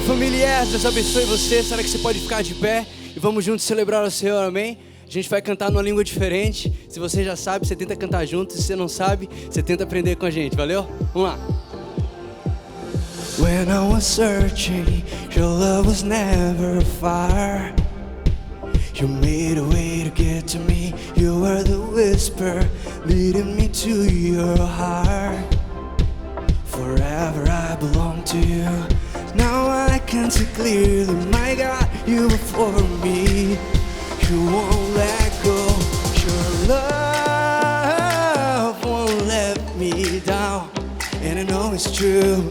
Família, Deus abençoe você. Será que você pode ficar de pé? E vamos juntos celebrar o Senhor, amém? A gente vai cantar numa língua diferente. Se você já sabe, você tenta cantar junto. Se você não sabe, você tenta aprender com a gente, valeu? Vamos lá. When I was searching, your love was never far. You made a way to get to me. You were the whisper leading me to your heart. Forever I belong to you. Now I can see clearly, my God, you were for me. You won't let go. Your love won't let me down. And I know it's true.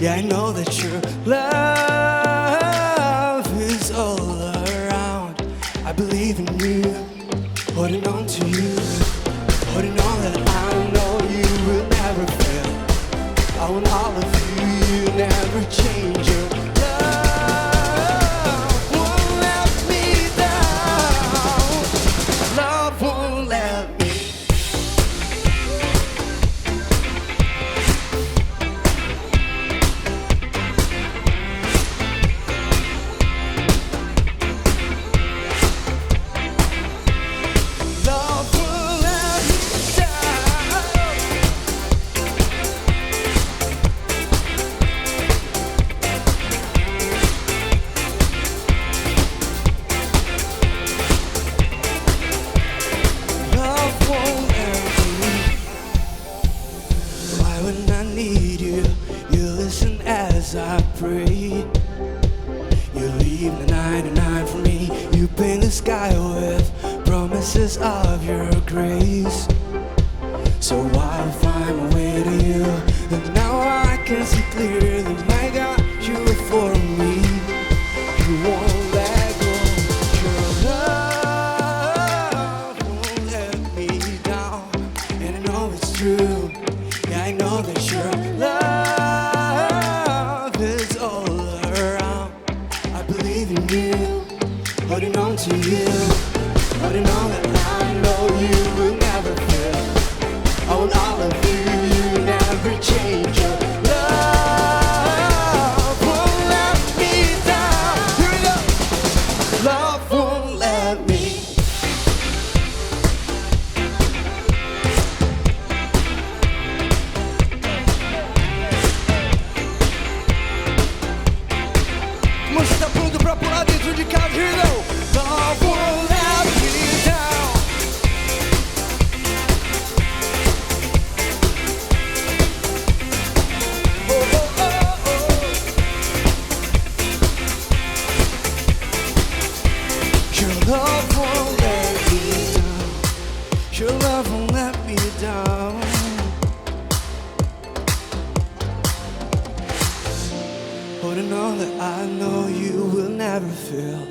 Yeah, I know that your love is all around. I believe in you, holding on to you, holding on that I know you will never fail. I want all of you, you never change. Your love won't let me down. Love won't let me. Love won't let me down. Love won't let me. Why when I need you, you listen as I pray. You leave the 99 for me. You paint the sky with promises of your grace. So I'll find my way to you. And now I can see clearly, my God, you are for me. You won't let go. Your love won't let me down. And I know it's true. Yeah, I know that your love is all around. I believe in you, holding on to you, holding on that I know you will never fail. I want all of you, you never change. Your love won't let me down. Here we go. Love won't let me. Você tá pronto pra pular dentro de casa? Here we go. Love won't let me down. Oh, oh, oh, oh. Your love won't let me down. Your love won't let me down. Holding on that I know you will never fail.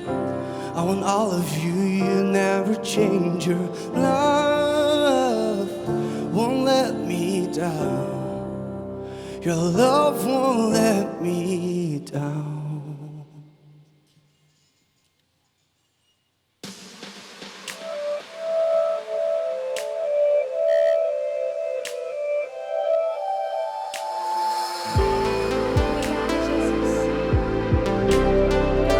I want all of you, you never change. Your love won't let me down. Your love won't let me down.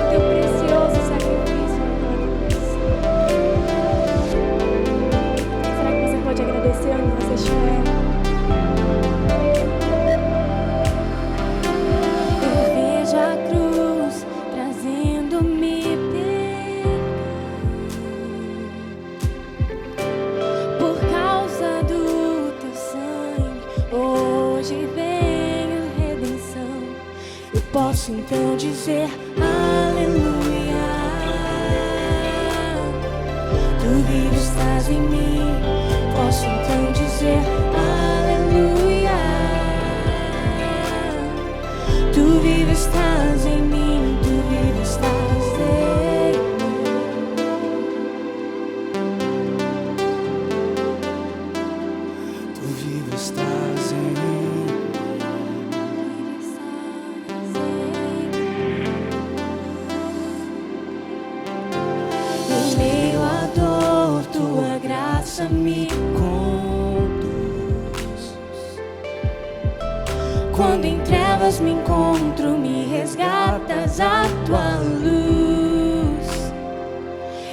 Teu precioso sacrifício na cruz. Será que você pode agradecer onde você estiver? Eu vejo a cruz trazendo-me perdão. Por causa do teu sangue, hoje venho redenção. Eu posso então dizer aleluia. Tu vives, estás em mim. Posso então dizer aleluia. Tu vives, estás em mim. Tu vives, estás em mim. Tu vives, estás em mim. Em meio à dor, tua graça me Conduz Quando em trevas me encontro, me resgatas a tua luz.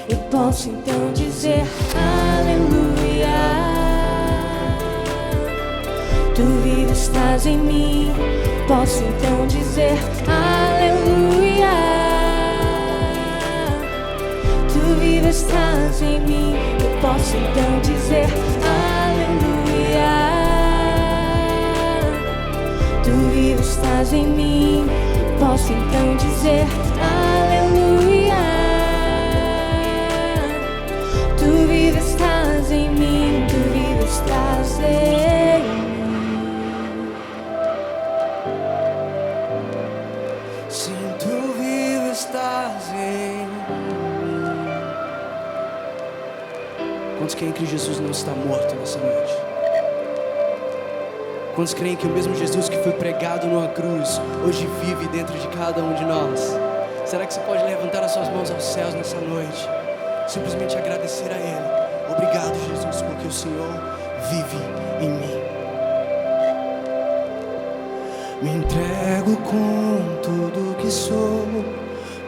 Eu posso então dizer aleluia. Tu vives, estás em mim. Posso então dizer aleluia. Tu vives, estás em mim. Eu posso então dizer aleluia. Tu vives, estás em mim. Eu posso então dizer aleluia. Tu vives, estás em mim. Tu vives, estás em mim. Sim, tu vives, estás em mim. Quantos creem que Jesus não está morto nessa noite? Quantos creem que o mesmo Jesus que foi pregado numa cruz hoje vive dentro de cada um de nós? Será que você pode levantar as suas mãos aos céus nessa noite? Simplesmente agradecer a Ele. Obrigado, Jesus, porque o Senhor vive em mim. Me entrego com tudo que sou,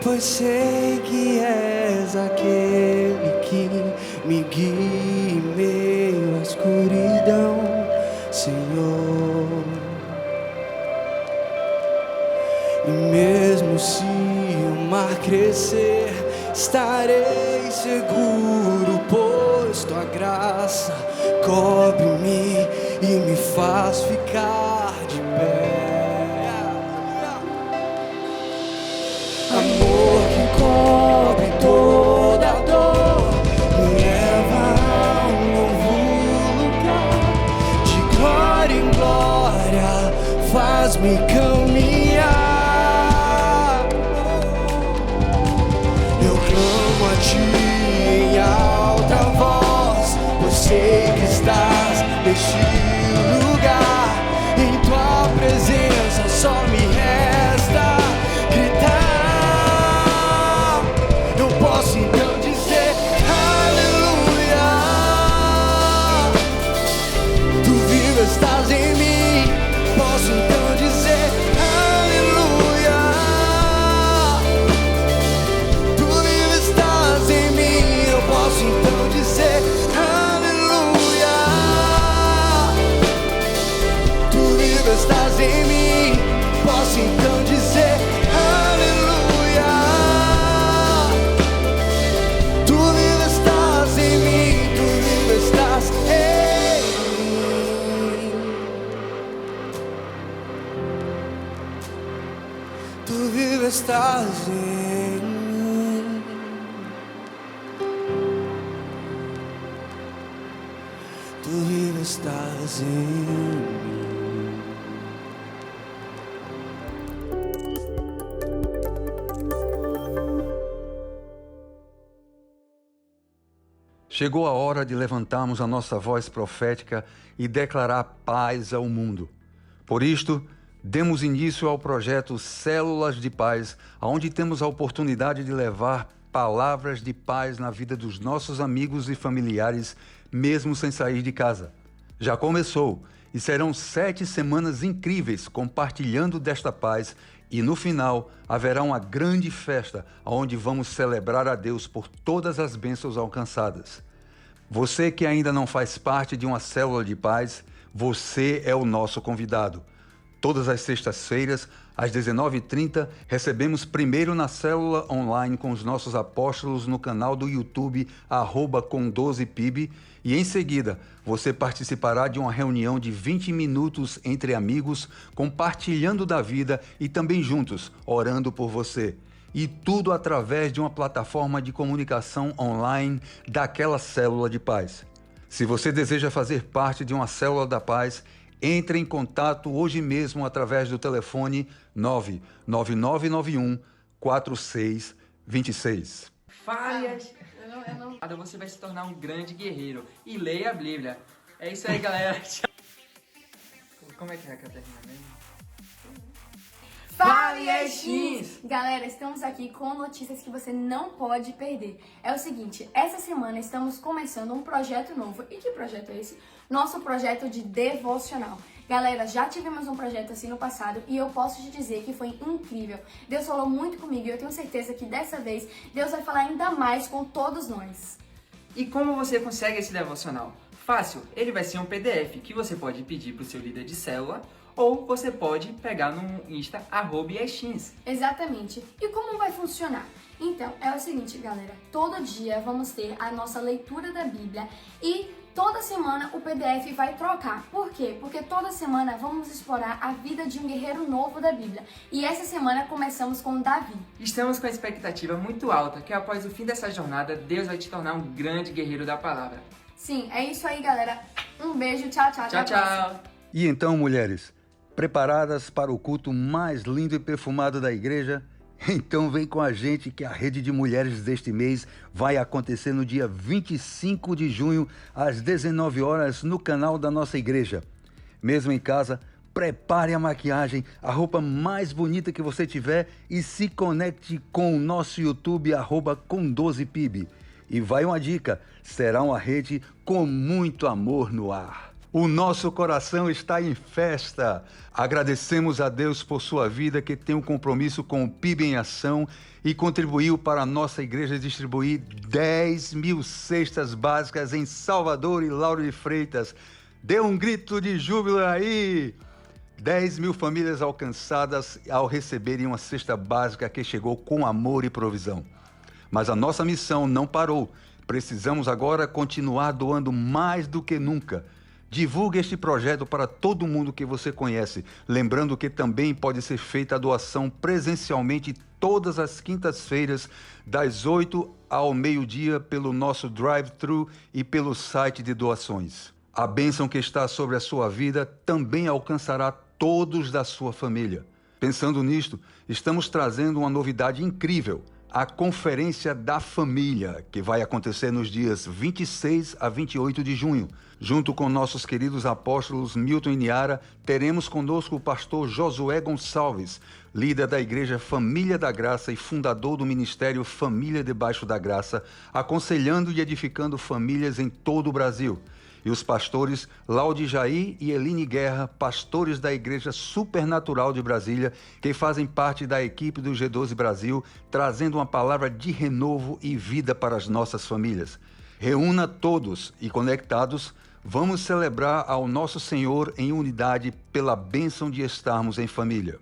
pois sei que és aquele que me guia em meio à escuridão, Senhor. E mesmo se o mar crescer, estarei seguro, pois tua graça cobre-me e me faz ficar de pé. Amor que cobre toda dor, me leva a um novo lugar. De glória em glória, faz-me caminhar. Eu clamo a ti em alta voz, pois sei que estás neste lugar. Em tua presença só me resta gritar. Eu posso então dizer aleluia. Tu vives, estás em mim. Posso então dizer aleluia. Tu vives, estás em mim. Eu posso então dizer aleluia. Tu vives, estás em mim. Posso então dizer aleluia. Tu vives, estás em mim. Tu vives, estás em mim. Tu vives, estás em mim. Tu vives, estás em mim. Chegou a hora de levantarmos a nossa voz profética e declarar paz ao mundo. Por isto, demos início ao projeto Células de Paz, onde temos a oportunidade de levar palavras de paz na vida dos nossos amigos e familiares, mesmo sem sair de casa. Já começou e serão 7 semanas incríveis compartilhando desta paz e no final haverá uma grande festa onde vamos celebrar a Deus por todas as bênçãos alcançadas. Você que ainda não faz parte de uma célula de paz, você é o nosso convidado. Todas as sextas-feiras, às 19h30, recebemos primeiro na célula online com os nossos apóstolos no canal do YouTube @com12pib e em seguida você participará de uma reunião de 20 minutos entre amigos, compartilhando da vida e também juntos, orando por você. E tudo através de uma plataforma de comunicação online daquela célula de paz. Se você deseja fazer parte de uma célula da paz, entre em contato hoje mesmo através do telefone 99991 4626. Falhas. Você vai se tornar um grande guerreiro. E leia a Bíblia. É isso aí, galera. Como é que termina mesmo? Falhas Jeans! Galera, estamos aqui com notícias que você não pode perder. É o seguinte, essa semana estamos começando um projeto novo. E que projeto é esse? Nosso projeto de devocional. Galera, já tivemos um projeto assim no passado e eu posso te dizer que foi incrível. Deus falou muito comigo e eu tenho certeza que dessa vez Deus vai falar ainda mais com todos nós. E como você consegue esse devocional? Fácil, ele vai ser um PDF que você pode pedir para o seu líder de célula ou você pode pegar no Insta @yeshins. Exatamente. E como vai funcionar? Então, é o seguinte, galera. Todo dia vamos ter a nossa leitura da Bíblia e toda semana o PDF vai trocar. Por quê? Porque toda semana vamos explorar a vida de um guerreiro novo da Bíblia. E essa semana começamos com Davi. Estamos com a expectativa muito alta que após o fim dessa jornada, Deus vai te tornar um grande guerreiro da palavra. Sim, é isso aí, galera. Um beijo, tchau, tchau. Tchau, tchau. E então, mulheres, preparadas para o culto mais lindo e perfumado da igreja? Então vem com a gente que a rede de mulheres deste mês vai acontecer no dia 25 de junho, às 19 horas, no canal da nossa igreja. Mesmo em casa, prepare a maquiagem, a roupa mais bonita que você tiver e se conecte com o nosso YouTube, @com12pib. E vai uma dica, será uma rede com muito amor no ar. O nosso coração está em festa. Agradecemos a Deus por sua vida que tem um compromisso com o PIB em Ação e contribuiu para a nossa igreja distribuir 10.000 cestas básicas em Salvador e Lauro de Freitas. Dê um grito de júbilo aí! 10.000 famílias alcançadas ao receberem uma cesta básica que chegou com amor e provisão. Mas a nossa missão não parou. Precisamos agora continuar doando mais do que nunca. Divulgue este projeto para todo mundo que você conhece, lembrando que também pode ser feita a doação presencialmente todas as quintas-feiras, das 8 ao meio-dia, pelo nosso drive-thru e pelo site de doações. A bênção que está sobre a sua vida também alcançará todos da sua família. Pensando nisto, estamos trazendo uma novidade incrível, a Conferência da Família, que vai acontecer nos dias 26 a 28 de junho. Junto com nossos queridos apóstolos Milton e Niara, teremos conosco o pastor Josué Gonçalves, líder da Igreja Família da Graça e fundador do Ministério Família Debaixo da Graça, aconselhando e edificando famílias em todo o Brasil. E os pastores Laudi Jair e Eline Guerra, pastores da Igreja Supernatural de Brasília, que fazem parte da equipe do G12 Brasil, trazendo uma palavra de renovo e vida para as nossas famílias. Reúna todos e conectados, vamos celebrar ao nosso Senhor em unidade pela bênção de estarmos em família.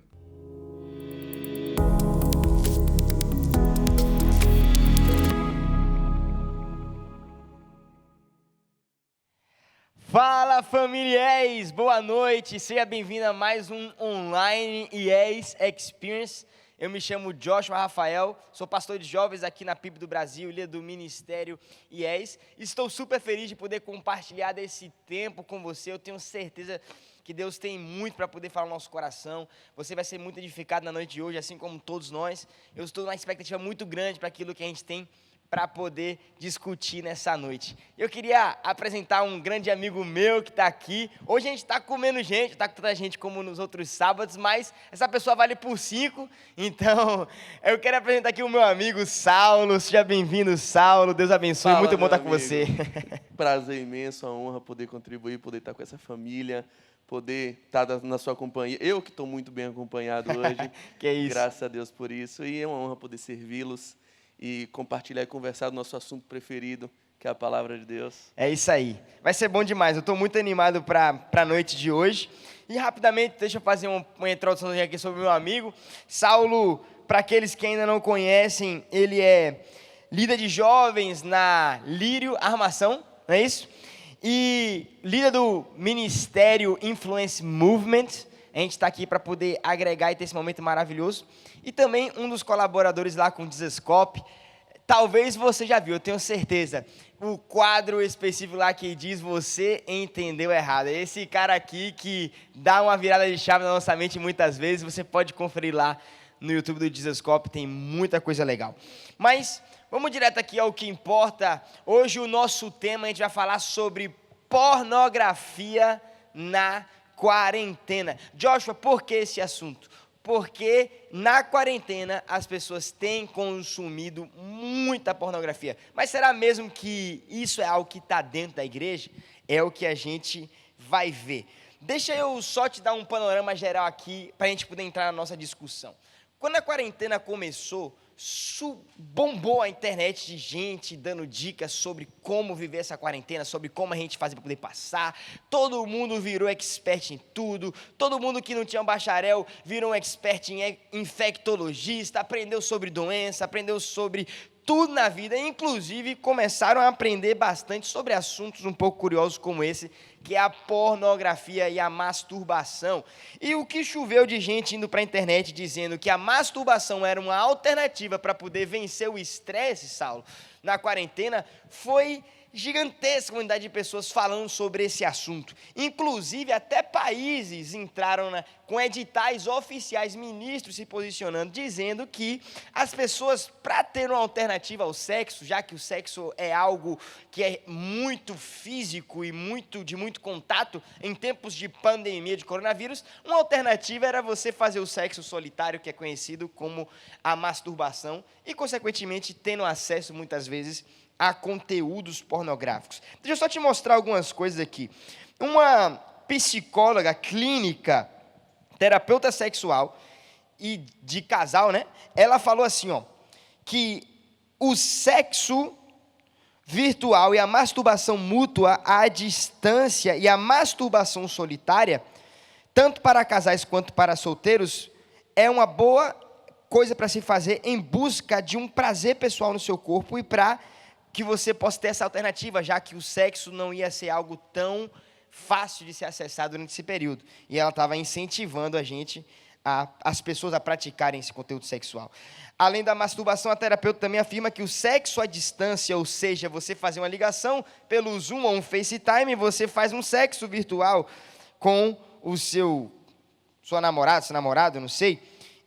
Fala, famílias! Boa noite! Seja bem-vindo a mais um Online IES Experience. Eu me chamo Joshua Rafael, sou pastor de jovens aqui na PIB do Brasil, líder do Ministério IES. Estou super feliz de poder compartilhar desse tempo com você. Eu tenho certeza que Deus tem muito para poder falar no nosso coração. Você vai ser muito edificado na noite de hoje, assim como todos nós. Eu estou numa expectativa muito grande para aquilo que a gente tem para poder discutir nessa noite. Eu queria apresentar um grande amigo meu que está aqui. Hoje a gente está com menos gente, está com tanta gente como nos outros sábados, mas essa pessoa vale por 5. Então, eu quero apresentar aqui o meu amigo Saulo. Seja bem-vindo, Saulo. Deus abençoe. Fala, muito bom estar meu com amigo. você. Prazer imenso, a honra poder contribuir, poder estar com essa família, poder estar na sua companhia. Eu que estou muito bem acompanhado hoje. Que é isso. Graças a Deus por isso. E é uma honra poder servi-los e compartilhar e conversar do nosso assunto preferido, que é a palavra de Deus. É isso aí. Vai ser bom demais. Eu estou muito animado para a noite de hoje. E rapidamente, deixa eu fazer uma introdução aqui sobre o meu amigo. Saulo, para aqueles que ainda não conhecem, ele é líder de jovens na Lírio Armação, não é isso? E líder do Ministério Influence Movement. A gente está aqui para poder agregar e ter esse momento maravilhoso. E também um dos colaboradores lá com o Dizescope. Talvez você já viu, eu tenho certeza, o quadro específico lá que diz "Você entendeu errado". É esse cara aqui que dá uma virada de chave na nossa mente muitas vezes. Você pode conferir lá no YouTube do Dizescope, tem muita coisa legal. Mas vamos direto aqui ao que importa. Hoje o nosso tema, a gente vai falar sobre pornografia na quarentena. Joshua, por que esse assunto? Porque na quarentena as pessoas têm consumido muita pornografia. Mas será mesmo que isso é algo que está dentro da igreja? É o que a gente vai ver. Deixa eu só te dar um panorama geral aqui, para a gente poder entrar na nossa discussão. Quando a quarentena começou, bombou a internet de gente dando dicas sobre como viver essa quarentena, sobre como a gente fazer para poder passar. Todo mundo virou expert em tudo. Todo mundo que não tinha um bacharel virou um expert em infectologista, aprendeu sobre doença, aprendeu sobre tudo na vida. Inclusive, começaram a aprender bastante sobre assuntos um pouco curiosos como esse, que é a pornografia e a masturbação. E o que choveu de gente indo para a internet dizendo que a masturbação era uma alternativa para poder vencer o estresse, Saulo, na quarentena, foi gigantesca a quantidade de pessoas falando sobre esse assunto. Inclusive, até países entraram com editais oficiais, ministros se posicionando, dizendo que as pessoas, para ter uma alternativa ao sexo, já que o sexo é algo que é muito físico e de muito contato, em tempos de pandemia de coronavírus, uma alternativa era você fazer o sexo solitário, que é conhecido como a masturbação, e, consequentemente, tendo acesso, muitas vezes, a conteúdos pornográficos. Deixa eu só te mostrar algumas coisas aqui. Uma psicóloga clínica, terapeuta sexual e de casal, né? Ela falou assim, ó, que o sexo virtual e a masturbação mútua à distância e a masturbação solitária, tanto para casais quanto para solteiros, é uma boa coisa para se fazer em busca de um prazer pessoal no seu corpo e para que você possa ter essa alternativa, já que o sexo não ia ser algo tão fácil de ser acessado durante esse período. E ela estava incentivando as pessoas a praticarem esse conteúdo sexual. Além da masturbação, a terapeuta também afirma que o sexo à distância, ou seja, você fazer uma ligação pelo Zoom ou um FaceTime, você faz um sexo virtual com o sua namorada, seu namorado, não sei,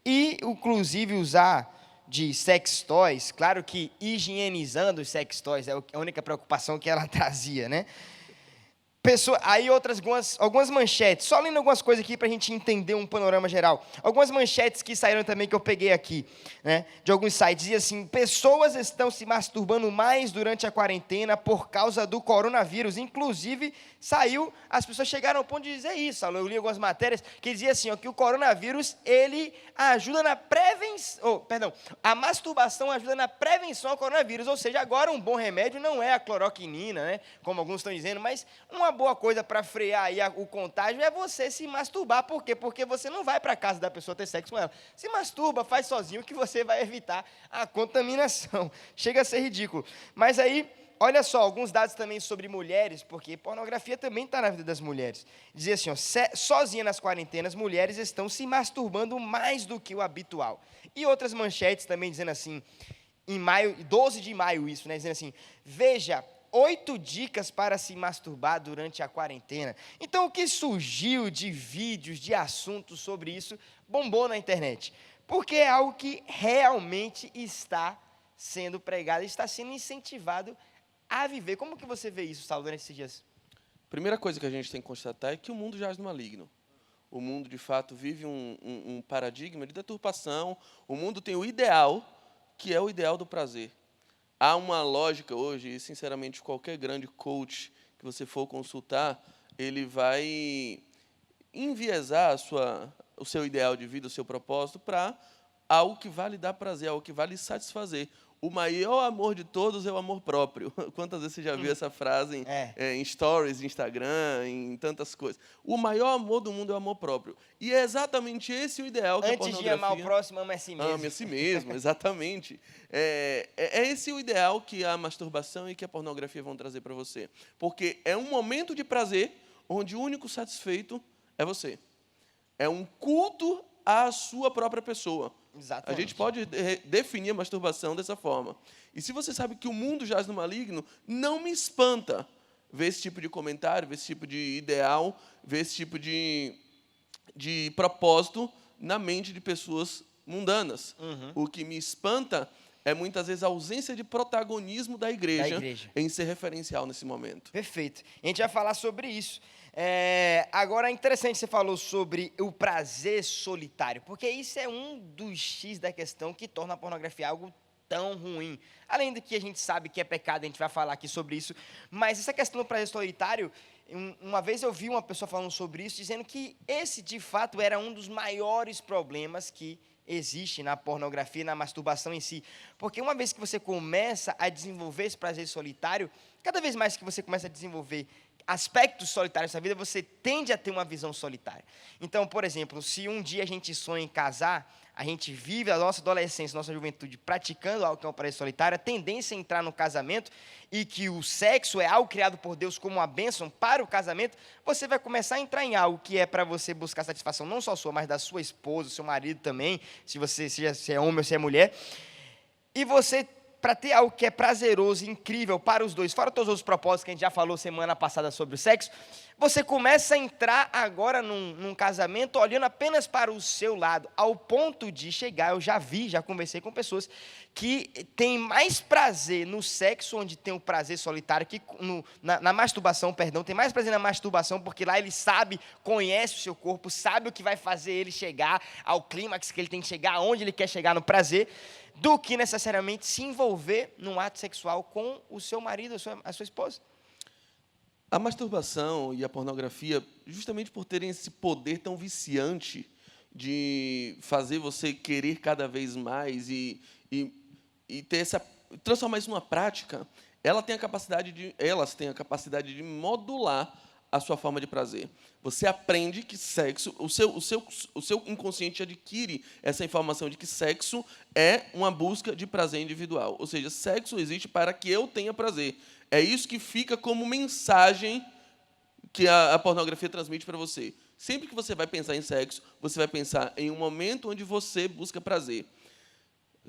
e inclusive usar de sex toys, claro que higienizando os sex toys é a única preocupação que ela trazia, né? Aí algumas manchetes, só lendo algumas coisas aqui para a gente entender um panorama geral. Algumas manchetes que saíram também, que eu peguei aqui, né, de alguns sites, dizia assim, pessoas estão se masturbando mais durante a quarentena por causa do coronavírus. Inclusive, as pessoas chegaram ao ponto de dizer isso. Eu li algumas matérias que diziam assim, ó, que o coronavírus, ele ajuda na prevenção, a masturbação ajuda na prevenção ao coronavírus, ou seja, agora um bom remédio não é a cloroquinina, né, como alguns estão dizendo, mas uma boa coisa para frear aí o contágio é você se masturbar. Por quê? Porque você não vai para casa da pessoa ter sexo com ela. Se masturba, faz sozinho, que você vai evitar a contaminação. Chega a ser ridículo. Mas aí, olha só, alguns dados também sobre mulheres, porque pornografia também está na vida das mulheres. Dizia assim, ó, sozinha nas quarentenas, mulheres estão se masturbando mais do que o habitual. E outras manchetes também dizendo assim, 12 de maio isso, né? Dizendo assim, veja, 8 dicas para se masturbar durante a quarentena. Então, o que surgiu de vídeos, de assuntos sobre isso, bombou na internet. Porque é algo que realmente está sendo pregado, está sendo incentivado a viver. Como que você vê isso, Saulo, durante esses dias? Primeira coisa que a gente tem que constatar é que o mundo jaz no maligno. O mundo, de fato, vive um paradigma de deturpação. O mundo tem o ideal, que é o ideal do prazer. Há uma lógica hoje, e, sinceramente, qualquer grande coach que você for consultar, ele vai enviesar o seu ideal de vida, o seu propósito, para algo que vai lhe dar prazer, algo que vai lhe satisfazer. O maior amor de todos é o amor próprio. Quantas vezes você já viu essa frase em stories, em Instagram, em tantas coisas? O maior amor do mundo é o amor próprio. E é exatamente esse o ideal que a pornografia... Antes de amar o próximo, ama a si mesmo. Ame a si mesmo, exatamente. É esse o ideal que a masturbação e que a pornografia vão trazer para você. Porque é um momento de prazer onde o único satisfeito é você. É um culto à sua própria pessoa. Exatamente. A gente pode definir a masturbação dessa forma. E se você sabe que o mundo jaz no maligno, não me espanta ver esse tipo de comentário, ver esse tipo de ideal, ver esse tipo de propósito na mente de pessoas mundanas. O que me espanta é, muitas vezes, a ausência de protagonismo da igreja em ser referencial nesse momento. Perfeito. A gente vai falar sobre isso. Agora, é interessante que você falou sobre o prazer solitário, porque isso é um dos X da questão que torna a pornografia algo tão ruim. Além do que a gente sabe que é pecado, a gente vai falar aqui sobre isso, mas essa questão do prazer solitário Uma vez eu vi uma pessoa falando sobre isso, dizendo que esse, de fato, era um dos maiores problemas que existe na pornografia, na masturbação em si. Porque uma vez que você começa a desenvolver esse prazer solitário, cada vez mais que você começa a desenvolver aspectos solitários da vida, você tende a ter uma visão solitária. Então, por exemplo, se um dia a gente sonha em casar, a gente vive a nossa adolescência, a nossa juventude praticando algo que é um prazer solitário, a tendência é entrar no casamento e que o sexo é algo criado por Deus como uma bênção para o casamento, você vai começar a entrar em algo que é para você buscar satisfação não só sua, mas da sua esposa, do seu marido também, se é homem ou se é mulher, e você, para ter algo que é prazeroso e incrível para os dois, fora todos os outros propósitos que a gente já falou semana passada sobre o sexo, você começa a entrar agora num casamento olhando apenas para o seu lado, ao ponto de chegar, eu já conversei com pessoas que têm mais prazer no sexo, onde tem o prazer solitário, que na masturbação, perdão, tem mais prazer na masturbação, porque lá ele sabe, conhece o seu corpo, sabe o que vai fazer ele chegar ao clímax que ele tem que chegar, aonde ele quer chegar no prazer, do que necessariamente se envolver num ato sexual com o seu marido, a sua esposa. A masturbação e a pornografia, justamente por terem esse poder tão viciante de fazer você querer cada vez mais e ter transformar isso numa prática, elas têm a capacidade de modular a sua forma de prazer. Você aprende que sexo, o seu inconsciente adquire essa informação de que sexo é uma busca de prazer individual. Ou seja, sexo existe para que eu tenha prazer. É isso que fica como mensagem que a pornografia transmite para você. Sempre que você vai pensar em sexo, você vai pensar em um momento onde você busca prazer.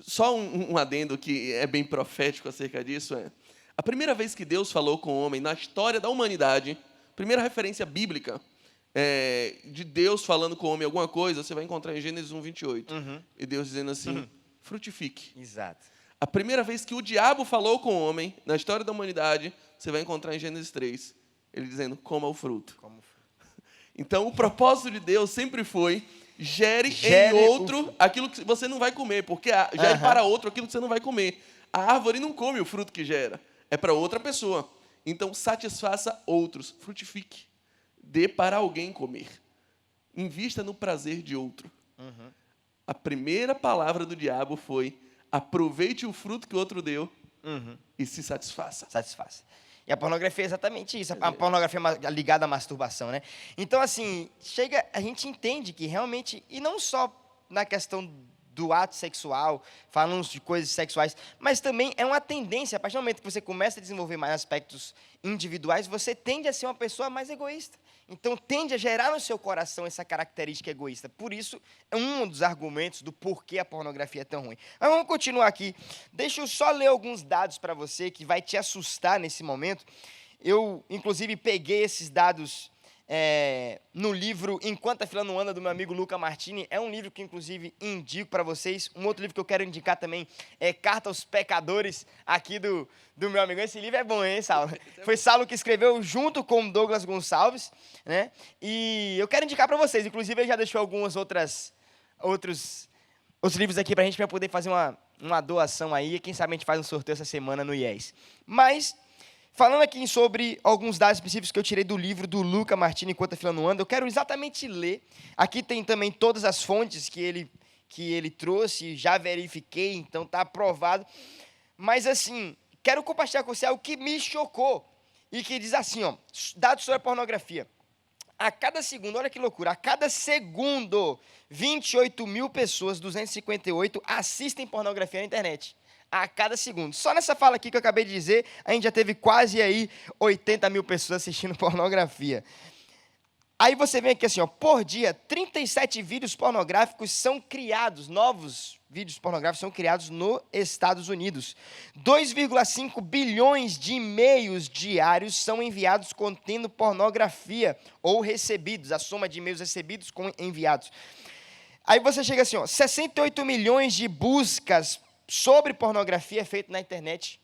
Só um adendo que é bem profético acerca disso é: a primeira vez que Deus falou com o homem na história da humanidade, primeira referência bíblica de Deus falando com o homem alguma coisa, você vai encontrar em Gênesis 1:28. E Deus dizendo assim, frutifique. Exato. A primeira vez que o diabo falou com o homem, na história da humanidade, você vai encontrar em Gênesis 3, ele dizendo, coma o fruto. Então, o propósito de Deus sempre foi, gere em outro aquilo que você não vai comer, porque gere para outro aquilo que você não vai comer. A árvore não come o fruto que gera, é para outra pessoa. Então, satisfaça outros, frutifique, dê para alguém comer. Invista no prazer de outro. A primeira palavra do diabo foi, aproveite o fruto que o outro deu e se satisfaça. Satisfaça. E a pornografia é exatamente isso. A pornografia é ligada à masturbação, né? Então, assim, a gente entende que realmente, e não só na questão do ato sexual, falamos de coisas sexuais, mas também é uma tendência, a partir do momento que você começa a desenvolver mais aspectos individuais, você tende a ser uma pessoa mais egoísta. Então, tende a gerar no seu coração essa característica egoísta. Por isso, é um dos argumentos do porquê a pornografia é tão ruim. Mas vamos continuar aqui. Deixa eu só ler alguns dados para você que vai te assustar nesse momento. Eu, inclusive, peguei esses dados no livro Enquanto a Fila Não Anda, do meu amigo Luca Martini. É um livro que, inclusive, indico para vocês. Um outro livro que eu quero indicar também é Carta aos Pecadores, aqui do meu amigo. Esse livro é bom, hein, Saulo? Foi Saulo que escreveu junto com Douglas Gonçalves, né? E eu quero indicar para vocês. Inclusive, ele já deixou alguns outros livros aqui para a gente poder fazer uma doação aí. Quem sabe a gente faz um sorteio essa semana no IES. Mas, falando aqui sobre alguns dados específicos que eu tirei do livro do Luca Martini, Enquanto a Fila Não Anda, eu quero exatamente ler. Aqui tem também todas as fontes que ele trouxe, já verifiquei, então está aprovado. Mas, assim, quero compartilhar com você algo que me chocou e que diz assim, ó, dados sobre a pornografia. A cada segundo, olha que loucura, a cada segundo, 28 mil pessoas, 258, assistem pornografia na internet. A cada segundo. Só nessa fala aqui que eu acabei de dizer, a gente já teve quase aí 80 mil pessoas assistindo pornografia. Aí você vem aqui assim, ó, por dia, 37 vídeos pornográficos são criados, novos vídeos pornográficos são criados nos Estados Unidos. 2,5 bilhões de e-mails diários são enviados contendo pornografia ou recebidos, a soma de e-mails recebidos com enviados. Aí você chega assim, ó, 68 milhões de buscas sobre pornografia é feito na internet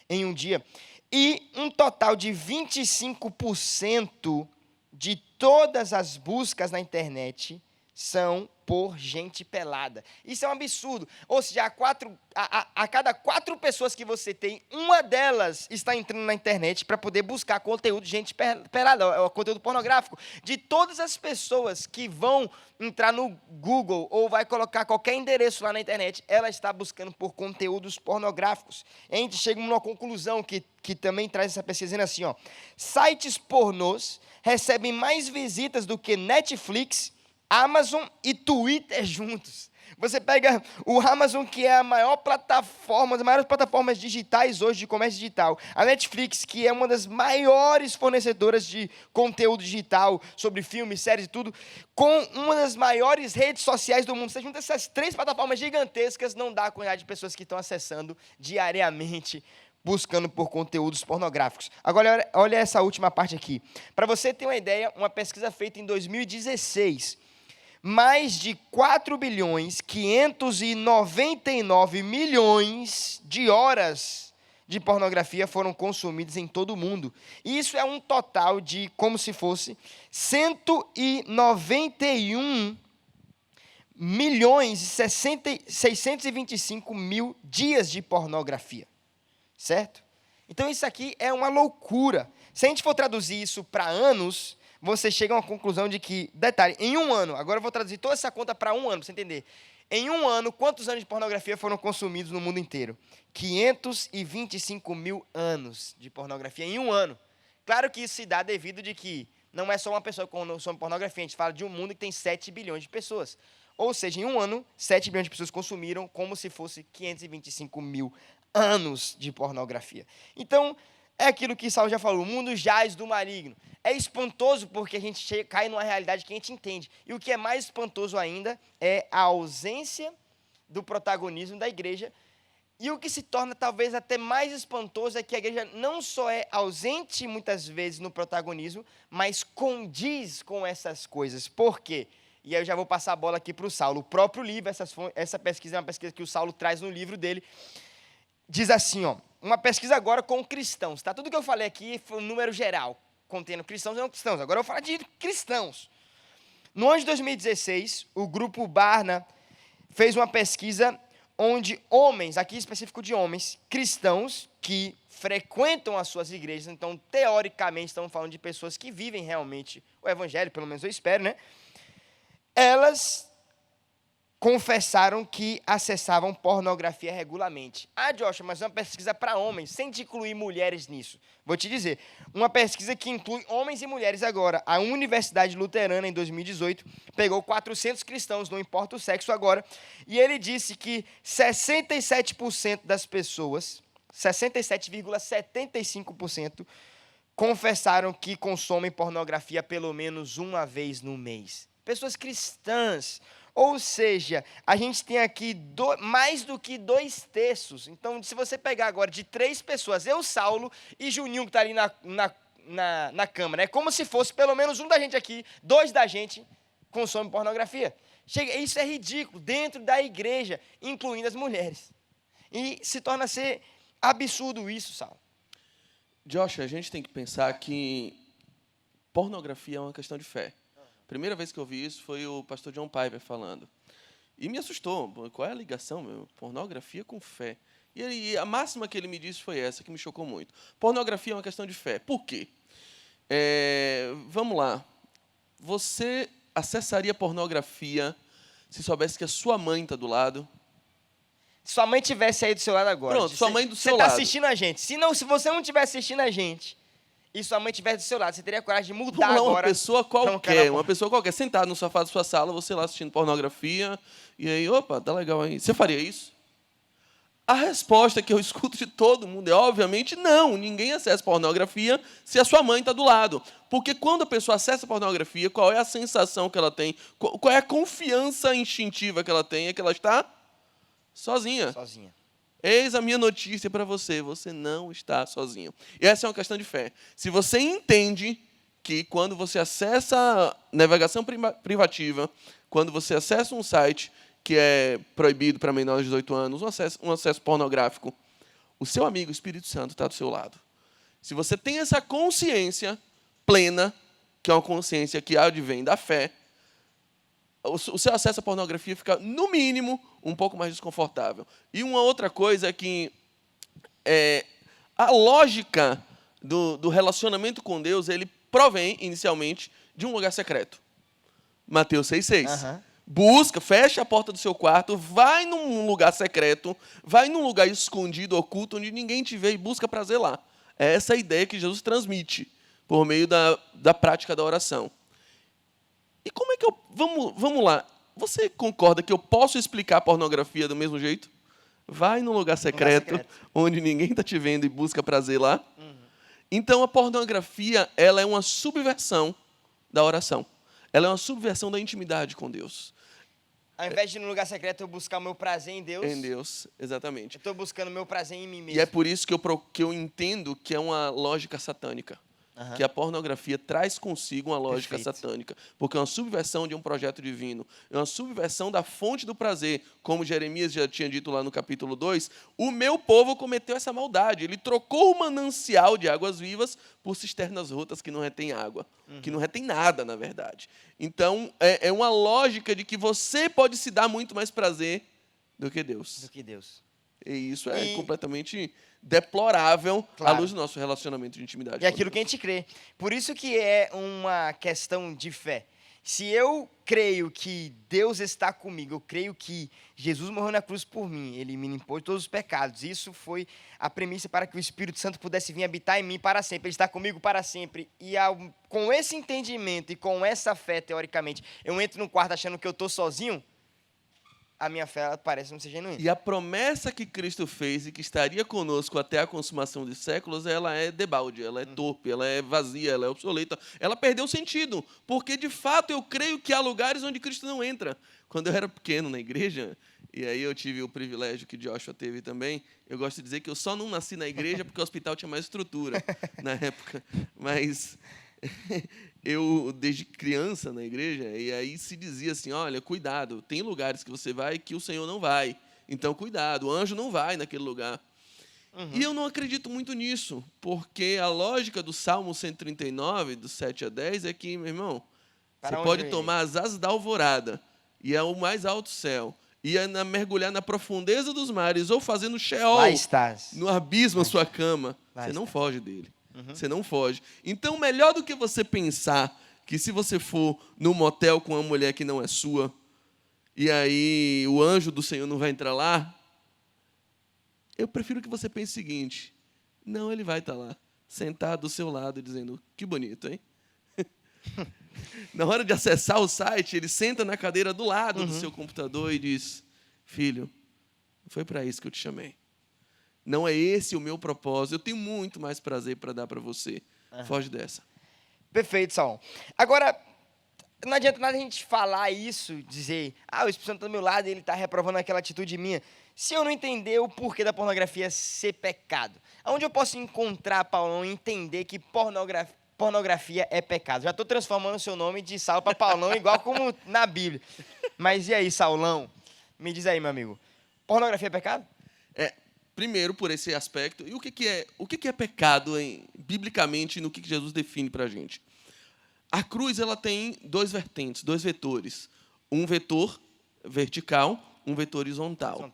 em um dia. E um total de 25% de todas as buscas na internet são por gente pelada. Isso é um absurdo. Ou seja, a cada 4 pessoas que você tem, uma delas está entrando na internet para poder buscar conteúdo de gente pelada, conteúdo pornográfico. De todas as pessoas que vão entrar no Google ou vai colocar qualquer endereço lá na internet, ela está buscando por conteúdos pornográficos. A gente chega numa conclusão que também traz essa pesquisa dizendo assim, ó, sites pornôs recebem mais visitas do que Netflix, Amazon e Twitter juntos. Você pega o Amazon, que é a maior plataforma, as maiores plataformas digitais hoje de comércio digital. A Netflix, que é uma das maiores fornecedoras de conteúdo digital sobre filmes, séries e tudo, com uma das maiores redes sociais do mundo. Você junta essas 3 plataformas gigantescas, não dá a quantidade de pessoas que estão acessando diariamente, buscando por conteúdos pornográficos. Agora, olha essa última parte aqui. Para você ter uma ideia, uma pesquisa feita em 2016... mais de 4.599.000.000 de horas de pornografia foram consumidas em todo o mundo. E isso é um total de, como se fosse, 191.625.000 dias de pornografia. Certo? Então isso aqui é uma loucura. Se a gente for traduzir isso para anos, você chega a uma conclusão de que, detalhe, em um ano, agora eu vou traduzir toda essa conta para um ano, para você entender. Em um ano, quantos anos de pornografia foram consumidos no mundo inteiro? 525.000 anos de pornografia em um ano. Claro que isso se dá devido de que não é só uma pessoa que consome pornografia, a gente fala de um mundo que tem 7 bilhões de pessoas. Ou seja, em um ano, 7 bilhões de pessoas consumiram como se fosse 525.000 anos de pornografia. Então, é aquilo que Saulo já falou, o mundo jaz do maligno. É espantoso porque a gente cai numa realidade que a gente entende. E o que é mais espantoso ainda é a ausência do protagonismo da igreja. E o que se torna talvez até mais espantoso é que a igreja não só é ausente muitas vezes no protagonismo, mas condiz com essas coisas. Por quê? E aí eu já vou passar a bola aqui para o Saulo. O próprio livro, essa pesquisa é uma pesquisa que o Saulo traz no livro dele, diz assim, ó, uma pesquisa agora com cristãos, tá? Tudo que eu falei aqui foi um número geral, contendo cristãos e não cristãos. Agora eu vou falar de cristãos. No ano de 2016, o grupo Barna fez uma pesquisa onde homens, aqui específico de homens, cristãos que frequentam as suas igrejas, então, teoricamente, estamos falando de pessoas que vivem realmente o evangelho, pelo menos eu espero, né? Elas confessaram que acessavam pornografia regularmente. Ah, Joshua, mas é uma pesquisa para homens, sem te incluir mulheres nisso. Vou te dizer, uma pesquisa que inclui homens e mulheres agora. A Universidade Luterana, em 2018, pegou 400 cristãos, não importa o sexo agora, e ele disse que 67% das pessoas, 67,75%, confessaram que consomem pornografia pelo menos uma vez no mês. Pessoas cristãs. Ou seja, a gente tem aqui mais do que 2/3. Então, se você pegar agora de 3 pessoas, eu, Saulo e Juninho, que está ali na câmara, é como se fosse pelo menos um da gente aqui, 2 da gente consomem pornografia. Isso é ridículo, dentro da igreja, incluindo as mulheres. E se torna a ser absurdo isso, Saulo. Josh, a gente tem que pensar que pornografia é uma questão de fé. Primeira vez que eu ouvi isso foi o pastor John Piper falando. E me assustou. Qual é a ligação, meu? Pornografia com fé. E a máxima que ele me disse foi essa, que me chocou muito. Pornografia é uma questão de fé. Por quê? Vamos lá. Você acessaria pornografia se soubesse que a sua mãe está do lado? Se sua mãe estivesse aí do seu lado agora. Pronto, sua mãe do seu lado. Você está assistindo a gente. Se você não estiver assistindo a gente e sua mãe estivesse do seu lado, você teria coragem de mudar agora? Uma pessoa qualquer, sentada no sofá da sua sala, você lá assistindo pornografia, e aí, opa, tá legal aí. Você faria isso? A resposta que eu escuto de todo mundo é, obviamente, não. Ninguém acessa pornografia se a sua mãe está do lado. Porque quando a pessoa acessa pornografia, qual é a sensação que ela tem? Qual é a confiança instintiva que ela tem? É que ela está sozinha. Eis a minha notícia para você, você não está sozinho. E essa é uma questão de fé. Se você entende que quando você acessa a navegação privativa, quando você acessa um site que é proibido para menores de 18 anos, um acesso pornográfico, o seu amigo, o Espírito Santo, está do seu lado. Se você tem essa consciência plena, que é uma consciência que advém da fé, o seu acesso à pornografia fica, no mínimo, um pouco mais desconfortável. E uma outra coisa é que a lógica do relacionamento com Deus, ele provém, inicialmente, de um lugar secreto. Mateus 6,6. Busca, fecha a porta do seu quarto, vai num lugar secreto, vai num lugar escondido, oculto, onde ninguém te vê e busca prazer lá. É essa a ideia que Jesus transmite por meio da prática da oração. E como é que eu... Vamos lá. Você concorda que eu posso explicar a pornografia do mesmo jeito? Vai num lugar secreto, onde ninguém está te vendo e busca prazer lá. Então, a pornografia, ela é uma subversão da oração. Ela é uma subversão da intimidade com Deus. Ao invés de ir num lugar secreto eu buscar o meu prazer em Deus. Em Deus, exatamente. Eu estou buscando o meu prazer em mim mesmo. E é por isso que eu entendo que é uma lógica satânica. Que a pornografia traz consigo uma lógica satânica. Porque é uma subversão de um projeto divino. É uma subversão da fonte do prazer. Como Jeremias já tinha dito lá no capítulo 2, o meu povo cometeu essa maldade. Ele trocou o manancial de águas vivas por cisternas rotas que não retém água. Que não retém nada, na verdade. Então, é uma lógica de que você pode se dar muito mais prazer do que Deus. E isso é completamente deplorável à luz do nosso relacionamento de intimidade. E aquilo que a gente crê. Por isso que é uma questão de fé. Se eu creio que Deus está comigo, eu creio que Jesus morreu na cruz por mim, Ele me limpou de todos os pecados. Isso foi a premissa para que o Espírito Santo pudesse vir habitar em mim para sempre. Ele está comigo para sempre. E com esse entendimento e com essa fé, teoricamente, eu entro no quarto achando que eu estou sozinho, a minha fé parece não ser genuína. E a promessa que Cristo fez e que estaria conosco até a consumação dos séculos, ela é debalde, ela é torpe, ela é vazia, ela é obsoleta. Ela perdeu sentido, porque, de fato, eu creio que há lugares onde Cristo não entra. Quando eu era pequeno na igreja, e aí eu tive o privilégio que Joshua teve também, eu gosto de dizer que eu só não nasci na igreja porque o hospital tinha mais estrutura na época. Mas... eu, desde criança na igreja, e aí se dizia assim, olha, cuidado, tem lugares que você vai que o Senhor não vai. Então, cuidado, o anjo não vai naquele lugar. E eu não acredito muito nisso, porque a lógica do Salmo 139, do 7 a 10, é que, meu irmão, você pode tomar as asas da alvorada, e ao mais alto céu, e mergulhar na profundeza dos mares, ou fazer no Sheol, no abismo a sua cama, você não foge dele. Você não foge. Então, melhor do que você pensar que se você for num motel com uma mulher que não é sua, e aí o anjo do Senhor não vai entrar lá, eu prefiro que você pense o seguinte, não, ele vai estar lá, sentado do seu lado, dizendo, que bonito, hein? Na hora de acessar o site, ele senta na cadeira do lado do seu computador e diz, filho, foi para isso que eu te chamei. Não é esse o meu propósito. Eu tenho muito mais prazer para dar para você. Foge dessa. Perfeito, Saul. Agora, não adianta nada a gente falar isso, dizer, o Espírito Santo está do meu lado e ele está reprovando aquela atitude minha, se eu não entender o porquê da pornografia ser pecado. Onde eu posso encontrar, Paulão, e entender que pornografia é pecado? Já estou transformando o seu nome de Saulo para Paulão, igual como na Bíblia. Mas e aí, Saulão? Me diz aí, meu amigo. Pornografia é pecado? Primeiro, por esse aspecto. E o que é pecado, biblicamente, no que Jesus define para a gente? A cruz ela tem dois vertentes, dois vetores. Um vetor vertical, um vetor horizontal.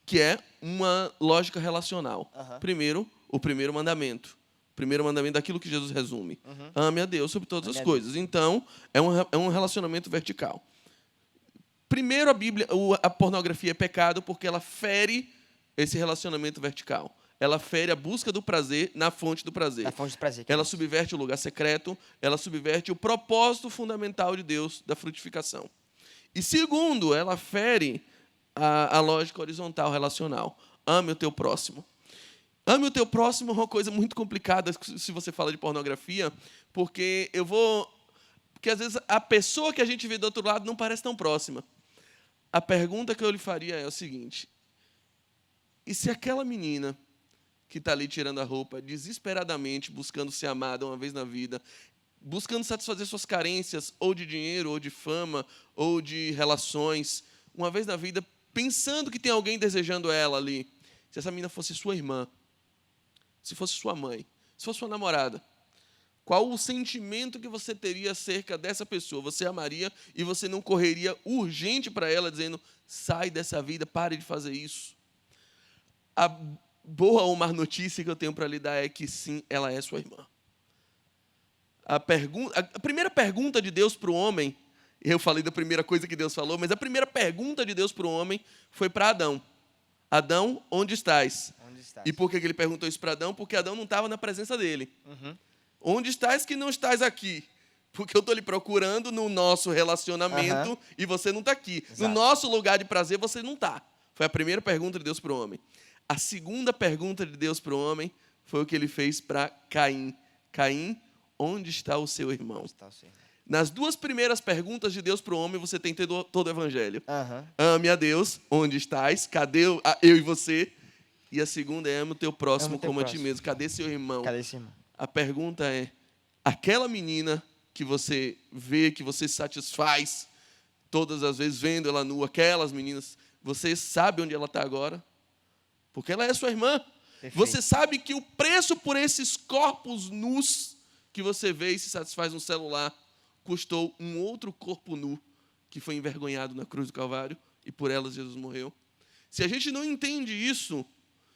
Que é uma lógica relacional. Primeiro, o primeiro mandamento. O primeiro mandamento daquilo que Jesus resume. Ame a Deus sobre todas as coisas. Então, é um relacionamento vertical. Primeiro, a pornografia é pecado porque ela fere esse relacionamento vertical. Ela fere a busca do prazer na fonte do prazer. Na fonte do prazer. Ela subverte o lugar secreto, ela subverte o propósito fundamental de Deus da frutificação. E segundo, ela fere a lógica horizontal relacional. Ame o teu próximo. Ame o teu próximo é uma coisa muito complicada se você fala de pornografia, porque porque às vezes a pessoa que a gente vê do outro lado não parece tão próxima. A pergunta que eu lhe faria é o seguinte: e se aquela menina que está ali tirando a roupa, desesperadamente buscando ser amada uma vez na vida, buscando satisfazer suas carências, ou de dinheiro, ou de fama, ou de relações, uma vez na vida, pensando que tem alguém desejando ela ali, se essa menina fosse sua irmã, se fosse sua mãe, se fosse sua namorada, Qual o sentimento que você teria acerca dessa pessoa? Você amaria e você não correria urgente para ela, dizendo, sai dessa vida, pare de fazer isso? A boa ou má notícia que eu tenho para lhe dar é que sim, ela é sua irmã. A primeira pergunta de Deus para o homem, eu falei da primeira coisa que Deus falou, mas a primeira pergunta de Deus para o homem foi para Adão. Adão, onde estás? Onde estás? E por que ele perguntou isso para Adão? Porque Adão não estava na presença dele. Onde estás que não estás aqui? Porque eu estou lhe procurando no nosso relacionamento e você não está aqui. Exato. No nosso lugar de prazer, você não está. Foi a primeira pergunta de Deus para o homem. A segunda pergunta de Deus para o homem foi o que ele fez para Caim. Caim, onde está o seu irmão? Nas duas primeiras perguntas de Deus para o homem, você tem todo o evangelho. Ame a Deus, onde estás? Cadê eu e você? E a segunda é ame o teu próximo como a ti mesmo. Cadê seu irmão? Cadê esse irmão? A pergunta é, aquela menina que você vê, que você satisfaz todas as vezes vendo ela nua, aquelas meninas, você sabe onde ela está agora? Porque ela é sua irmã. Perfeito. Você sabe que o preço por esses corpos nus que você vê e se satisfaz no celular custou um outro corpo nu que foi envergonhado na cruz do Calvário e por elas Jesus morreu. Se a gente não entende isso,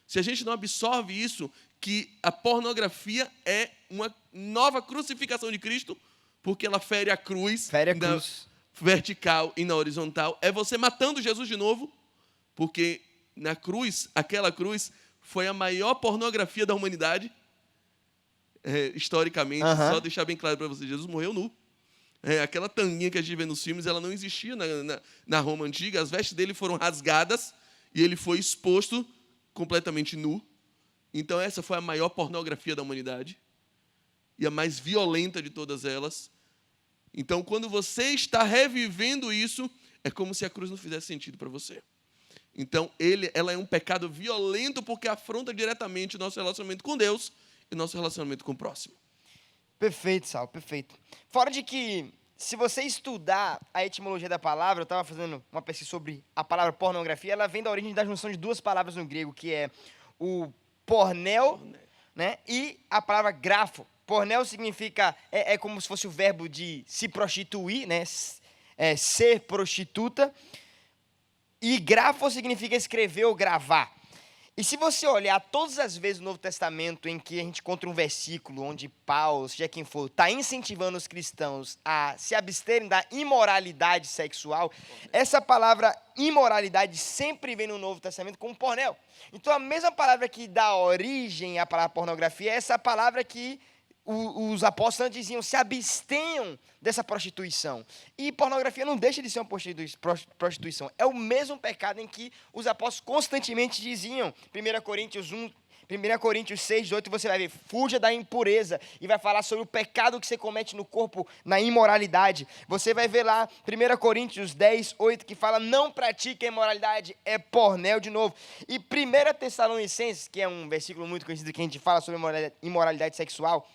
se a gente não absorve isso, que a pornografia é uma nova crucificação de Cristo, porque ela fere a cruz, na vertical e na horizontal, é você matando Jesus de novo, porque na cruz, aquela cruz, foi a maior pornografia da humanidade, historicamente, só deixar bem claro para vocês, Jesus morreu nu. Aquela tanguinha que a gente vê nos filmes, ela não existia na Roma antiga, as vestes dele foram rasgadas e ele foi exposto completamente nu. Então essa foi a maior pornografia da humanidade e a mais violenta de todas elas. Então quando você está revivendo isso, é como se a cruz não fizesse sentido para você. Então ela é um pecado violento porque afronta diretamente o nosso relacionamento com Deus e o nosso relacionamento com o próximo. Perfeito, Sal, perfeito. Fora de que, se você estudar a etimologia da palavra, eu estava fazendo uma pesquisa sobre a palavra pornografia, ela vem da origem da junção de duas palavras no grego, que é o pornel, né, e a palavra grafo. Pornel significa, é como se fosse o verbo de se prostituir, né, ser prostituta, e grafo significa escrever ou gravar. E se você olhar todas as vezes no Novo Testamento em que a gente encontra um versículo onde Paulo, seja quem for, está incentivando os cristãos a se absterem da imoralidade sexual, essa palavra imoralidade sempre vem no Novo Testamento como pornel. Então a mesma palavra que dá origem à palavra pornografia é essa palavra que os apóstolos diziam, se abstenham dessa prostituição. E pornografia não deixa de ser uma prostituição. É o mesmo pecado em que os apóstolos constantemente diziam. 1 Coríntios 6, 18, você vai ver, fuja da impureza. E vai falar sobre o pecado que você comete no corpo, na imoralidade. Você vai ver lá, 1 Coríntios 10, 8, que fala, não pratique a imoralidade, é pornel de novo. E 1 Tessalonicenses, que é um versículo muito conhecido que a gente fala sobre imoralidade sexual,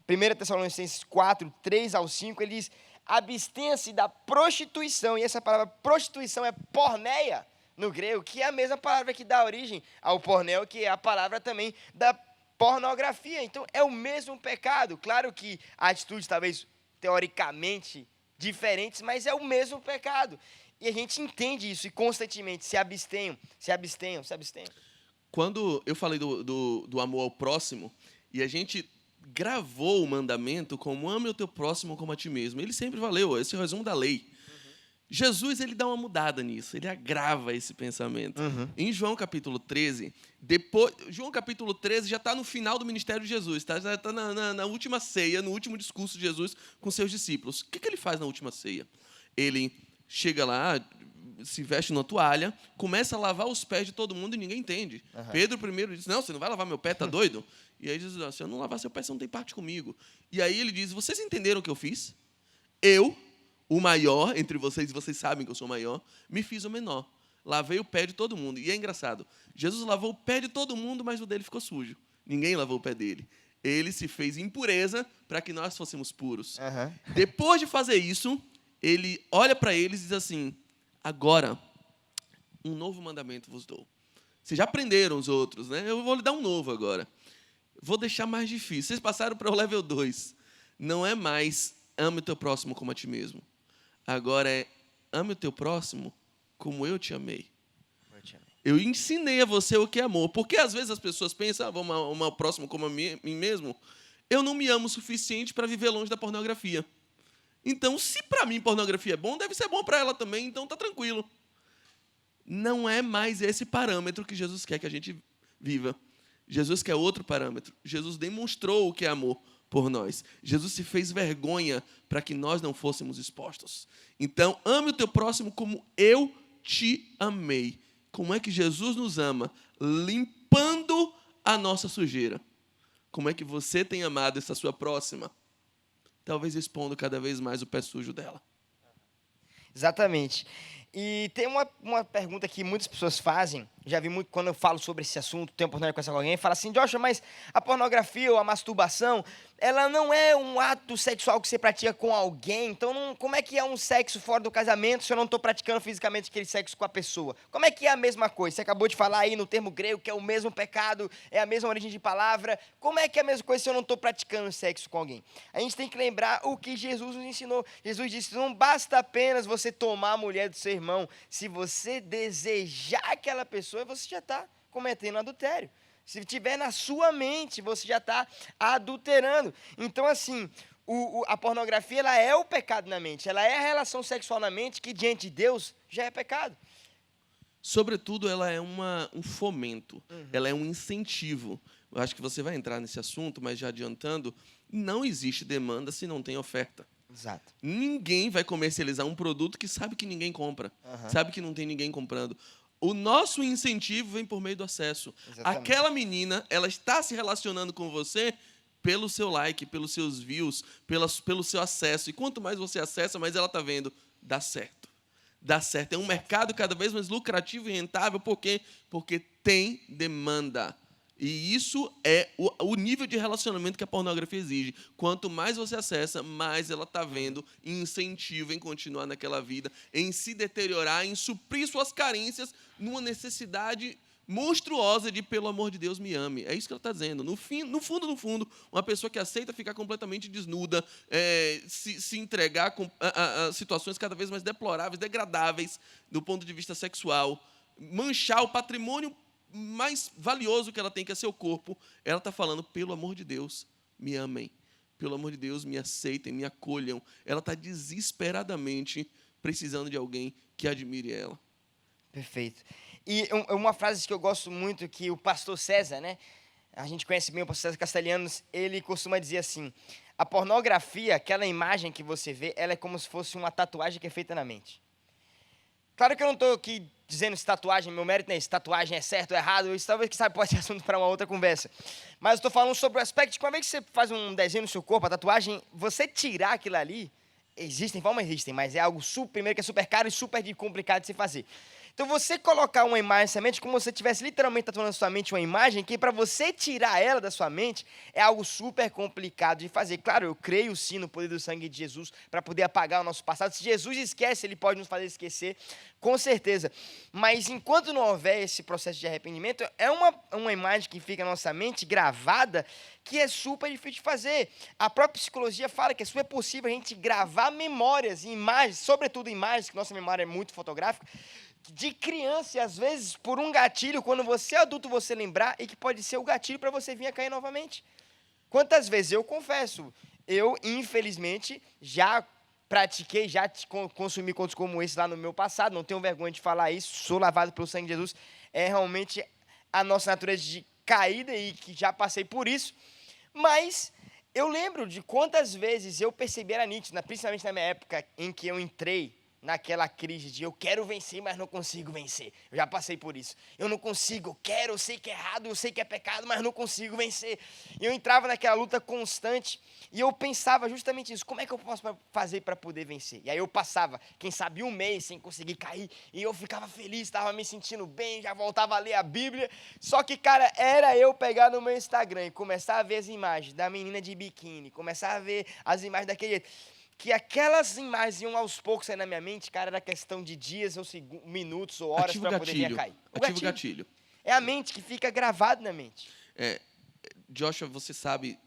1 Tessalonicenses 4, 3 ao 5, ele diz, abstenha-se da prostituição. E essa palavra prostituição é porneia no grego, que é a mesma palavra que dá origem ao pornel, que é a palavra também da pornografia. Então, é o mesmo pecado. Claro que há atitudes, talvez, teoricamente diferentes, mas é o mesmo pecado. E a gente entende isso e constantemente se abstenham. Quando eu falei do amor ao próximo, e a gente gravou o mandamento como ame o teu próximo como a ti mesmo. Ele sempre valeu, esse é o resumo da lei. Jesus, ele dá uma mudada nisso, ele agrava esse pensamento. Em João capítulo 13, João capítulo 13 já está no final do ministério de Jesus, tá? Já está na última ceia, no último discurso de Jesus com seus discípulos. O que ele faz na última ceia? Ele chega lá, se veste numa toalha, começa a lavar os pés de todo mundo e ninguém entende. Pedro primeiro diz, não, você não vai lavar meu pé, tá doido? E aí Jesus diz, se eu não lavar seu pé, você não tem parte comigo. E aí ele diz, vocês entenderam o que eu fiz? Eu, o maior entre vocês, e vocês sabem que eu sou o maior, me fiz o menor. Lavei o pé de todo mundo. E é engraçado, Jesus lavou o pé de todo mundo, mas o dele ficou sujo. Ninguém lavou o pé dele. Ele se fez impureza para que nós fôssemos puros. Depois de fazer isso, ele olha para eles e diz assim, agora, um novo mandamento vos dou. Vocês já aprenderam os outros, né? Eu vou lhe dar um novo agora. Vou deixar mais difícil. Vocês passaram para o level 2. não é mais ame o teu próximo como a ti mesmo. Agora é ame o teu próximo como eu te amei. Eu ensinei a você o que é amor. Porque às vezes as pessoas pensam, vou amar o próximo como a mim mesmo. Eu não me amo o suficiente para viver longe da pornografia. Então, se para mim pornografia é bom, deve ser bom para ela também, então tá tranquilo. Não é mais esse parâmetro que Jesus quer que a gente viva. Jesus quer outro parâmetro. Jesus demonstrou o que é amor por nós. Jesus se fez vergonha para que nós não fôssemos expostos. Então, ame o teu próximo como eu te amei. Como é que Jesus nos ama? Limpando a nossa sujeira. Como é que você tem amado essa sua próxima? Talvez expondo cada vez mais o pé sujo dela. Exatamente. E tem uma pergunta que muitas pessoas fazem, já vi muito quando eu falo sobre esse assunto, tenho a oportunidade de conversar com alguém, fala assim, Joshua, mas a pornografia ou a masturbação, ela não é um ato sexual que você pratica com alguém, então como é que é um sexo fora do casamento se eu não estou praticando fisicamente aquele sexo com a pessoa? Como é que é a mesma coisa? Você acabou de falar aí no termo grego que é o mesmo pecado, é a mesma origem de palavra, como é que é a mesma coisa se eu não estou praticando sexo com alguém? A gente tem que lembrar o que Jesus nos ensinou. Jesus disse, não basta apenas você tomar a mulher do seu irmão, se você desejar aquela pessoa, você já está cometendo adultério. Se tiver na sua mente, você já está adulterando. Então, assim, a pornografia ela é o pecado na mente. Ela é a relação sexual na mente que, diante de Deus, já é pecado. Sobretudo, ela é um fomento. Ela é um incentivo. Eu acho que você vai entrar nesse assunto, mas já adiantando, não existe demanda se não tem oferta. Exato. Ninguém vai comercializar um produto que sabe que ninguém compra. Sabe que não tem ninguém comprando. O nosso incentivo vem por meio do acesso. Exatamente. Aquela menina, ela está se relacionando com você pelo seu like, pelos seus views, pelo seu acesso. E quanto mais você acessa, mais ela está vendo. Dá certo. Dá certo. É um mercado cada vez mais lucrativo e rentável. Por quê? Porque tem demanda. E isso é o nível de relacionamento que a pornografia exige. Quanto mais você acessa, mais ela está vendo incentivo em continuar naquela vida, em se deteriorar, em suprir suas carências numa necessidade monstruosa de, pelo amor de Deus, me ame. É isso que ela está dizendo. No fundo, uma pessoa que aceita ficar completamente desnuda, se entregar a situações cada vez mais deploráveis, degradáveis, do ponto de vista sexual, manchar o patrimônio mais valioso que ela tem, que é seu corpo, ela está falando, pelo amor de Deus, me amem. Pelo amor de Deus, me aceitem, me acolham. Ela está desesperadamente precisando de alguém que admire ela. Perfeito. E uma frase que eu gosto muito, que o pastor César, né? A gente conhece bem o pastor César Castelhanos, ele costuma dizer assim, a pornografia, aquela imagem que você vê, ela é como se fosse uma tatuagem que é feita na mente. Claro que eu não estou aqui dizendo se tatuagem, meu mérito não é se tatuagem é certo ou errado, isso talvez que sabe pode ser assunto para uma outra conversa. Mas eu estou falando sobre o aspecto de como é que você faz um desenho no seu corpo, a tatuagem, você tirar aquilo ali, existem, mas é algo primeiro que é super caro e super complicado de se fazer. Então, você colocar uma imagem na sua mente, como se você estivesse literalmente tatuando na sua mente uma imagem, que para você tirar ela da sua mente, é algo super complicado de fazer. Claro, eu creio sim no poder do sangue de Jesus para poder apagar o nosso passado. Se Jesus esquece, Ele pode nos fazer esquecer, com certeza. Mas enquanto não houver esse processo de arrependimento, é uma imagem que fica na nossa mente, gravada, que é super difícil de fazer. A própria psicologia fala que é super possível a gente gravar memórias e imagens, sobretudo imagens, que nossa memória é muito fotográfica, de criança, e às vezes por um gatilho, quando você é adulto, você lembrar, e que pode ser o gatilho para você vir a cair novamente. Quantas vezes, eu confesso, eu, infelizmente, já pratiquei, já consumi contos como esse lá no meu passado, não tenho vergonha de falar isso, sou lavado pelo sangue de Jesus, é realmente a nossa natureza de caída e que já passei por isso, mas eu lembro de quantas vezes eu percebi, era nítido, principalmente na minha época em que eu entrei naquela crise de eu quero vencer, mas não consigo vencer. Eu já passei por isso. Eu não consigo, eu sei que é errado, eu sei que é pecado, mas não consigo vencer. E eu entrava naquela luta constante e eu pensava justamente isso, como é que eu posso fazer para poder vencer? E aí eu passava, quem sabe, um mês sem conseguir cair e eu ficava feliz, estava me sentindo bem, já voltava a ler a Bíblia. Só que, cara, era eu pegar no meu Instagram e começar a ver as imagens da menina de biquíni, começar a ver as imagens daquele jeito. Que aquelas imagens iam aos poucos aí na minha mente, cara, era questão de dias ou minutos ou horas para poder vir a cair. Ativa o gatilho. É a mente que fica gravada na mente. Joshua, você sabe,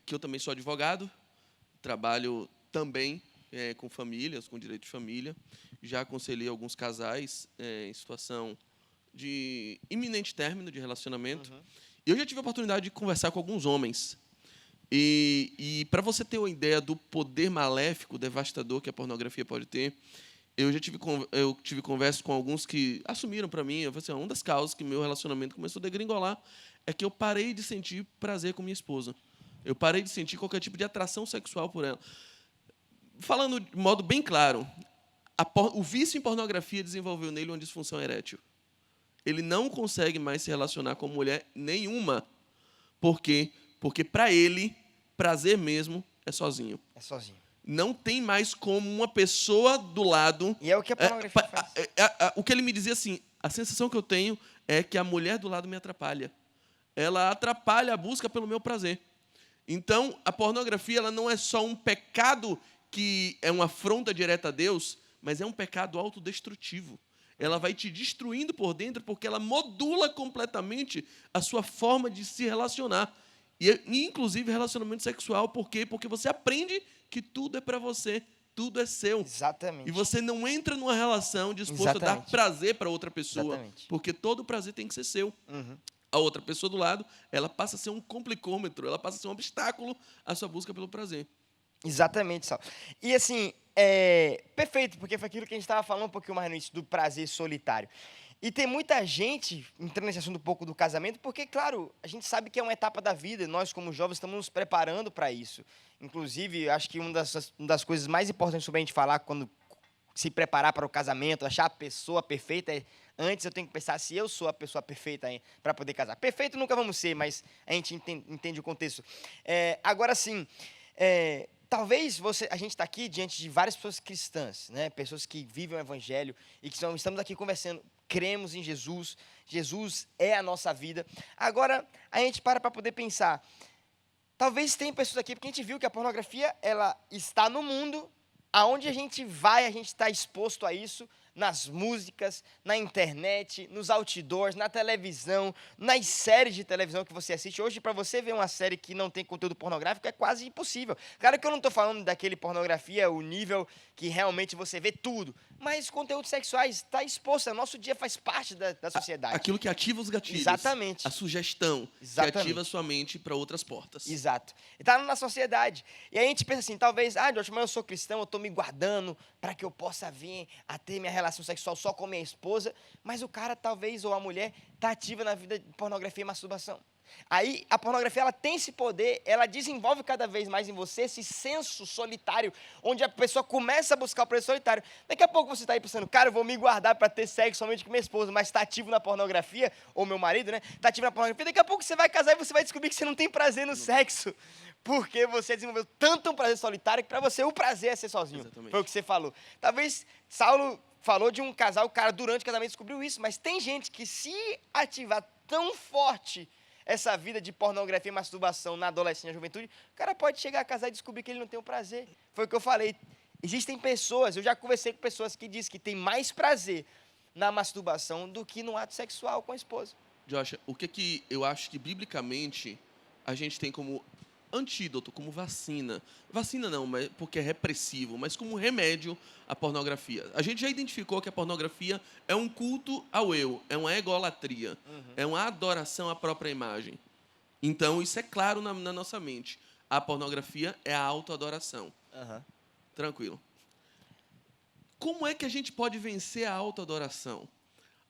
que eu também sou advogado, trabalho também com famílias, com direito de família. Já aconselhei alguns casais em situação de iminente término de relacionamento. E eu já tive a oportunidade de conversar com alguns homens. E para você ter uma ideia do poder maléfico, devastador que a pornografia pode ter, eu tive conversa com alguns que assumiram para mim, eu falei assim, uma das causas que meu relacionamento começou a degringolar é que eu parei de sentir prazer com minha esposa. Eu parei de sentir qualquer tipo de atração sexual por ela. Falando de modo bem claro, o vício em pornografia desenvolveu nele uma disfunção erétil. Ele não consegue mais se relacionar com mulher nenhuma. Por quê? Porque, para ele, prazer mesmo é sozinho. É sozinho. Não tem mais como uma pessoa do lado... E é o que a pornografia faz. O que ele me dizia assim, a sensação que eu tenho é que a mulher do lado me atrapalha. Ela atrapalha a busca pelo meu prazer. Então, a pornografia ela não é só um pecado que é uma afronta direta a Deus, mas é um pecado autodestrutivo. Ela vai te destruindo por dentro porque ela modula completamente a sua forma de se relacionar. E inclusive relacionamento sexual. Por quê? Porque você aprende que tudo é para você, tudo é seu. Exatamente. E você não entra numa relação disposta a dar prazer para outra pessoa. Exatamente. Porque todo prazer tem que ser seu. A outra pessoa do lado, ela passa a ser um complicômetro, ela passa a ser um obstáculo à sua busca pelo prazer. Exatamente, Sal. E assim, perfeito, porque foi aquilo que a gente estava falando um pouquinho mais no início, do prazer solitário. E tem muita gente entrando nesse assunto um pouco do casamento, porque, claro, a gente sabe que é uma etapa da vida, e nós, como jovens, estamos nos preparando para isso. Inclusive, acho que uma das coisas mais importantes sobre a gente falar quando se preparar para o casamento, achar a pessoa perfeita, antes eu tenho que pensar se eu sou a pessoa perfeita para poder casar. Perfeito nunca vamos ser, mas a gente entende o contexto. Agora sim, talvez a gente está aqui diante de várias pessoas cristãs, né? Pessoas que vivem o evangelho e que estamos aqui conversando, cremos em Jesus, Jesus é a nossa vida. Agora, a gente para poder pensar, talvez tenha pessoas aqui, porque a gente viu que a pornografia ela está no mundo, aonde a gente vai, a gente está exposto a isso, nas músicas, na internet, nos outdoors, na televisão, nas séries de televisão que você assiste. Hoje, para você ver uma série que não tem conteúdo pornográfico, é quase impossível. Claro que eu não estou falando daquele pornografia, o nível que realmente você vê tudo, mas conteúdos sexuais está exposto. O nosso dia faz parte da sociedade. Aquilo que ativa os gatilhos. Exatamente. A sugestão que ativa a sua mente para outras portas. Exato. Está na sociedade. E aí a gente pensa assim, talvez, Josh, mas eu sou cristão, eu estou me guardando para que eu possa vir a ter minha relação sexual só com minha esposa, mas o cara talvez, ou a mulher, está ativa na vida de pornografia e masturbação. Aí a pornografia ela tem esse poder, ela desenvolve cada vez mais em você esse senso solitário, onde a pessoa começa a buscar o prazer solitário. Daqui a pouco você está aí pensando, cara, eu vou me guardar para ter sexo somente com minha esposa, mas está ativo na pornografia, ou meu marido, né? Está ativo na pornografia, daqui a pouco você vai casar e você vai descobrir que você não tem prazer no sexo, porque você desenvolveu tanto um prazer solitário que para você o prazer é ser sozinho. Exatamente. Foi o que você falou. Talvez Saulo falou de um casal, o cara durante o casamento descobriu isso, mas tem gente que se ativar tão forte essa vida de pornografia e masturbação na adolescência e na juventude, o cara pode chegar a casar e descobrir que ele não tem o prazer. Foi o que eu falei. Existem pessoas, eu já conversei com pessoas que dizem que tem mais prazer na masturbação do que no ato sexual com a esposa. Josh, o que eu acho que biblicamente a gente tem como antídoto, como vacina. Vacina não, porque é repressivo, mas como remédio à pornografia. A gente já identificou que a pornografia é um culto ao eu, é uma egolatria, é uma adoração à própria imagem. Então, isso é claro na nossa mente. A pornografia é a autoadoração. Tranquilo. Como é que a gente pode vencer a autoadoração?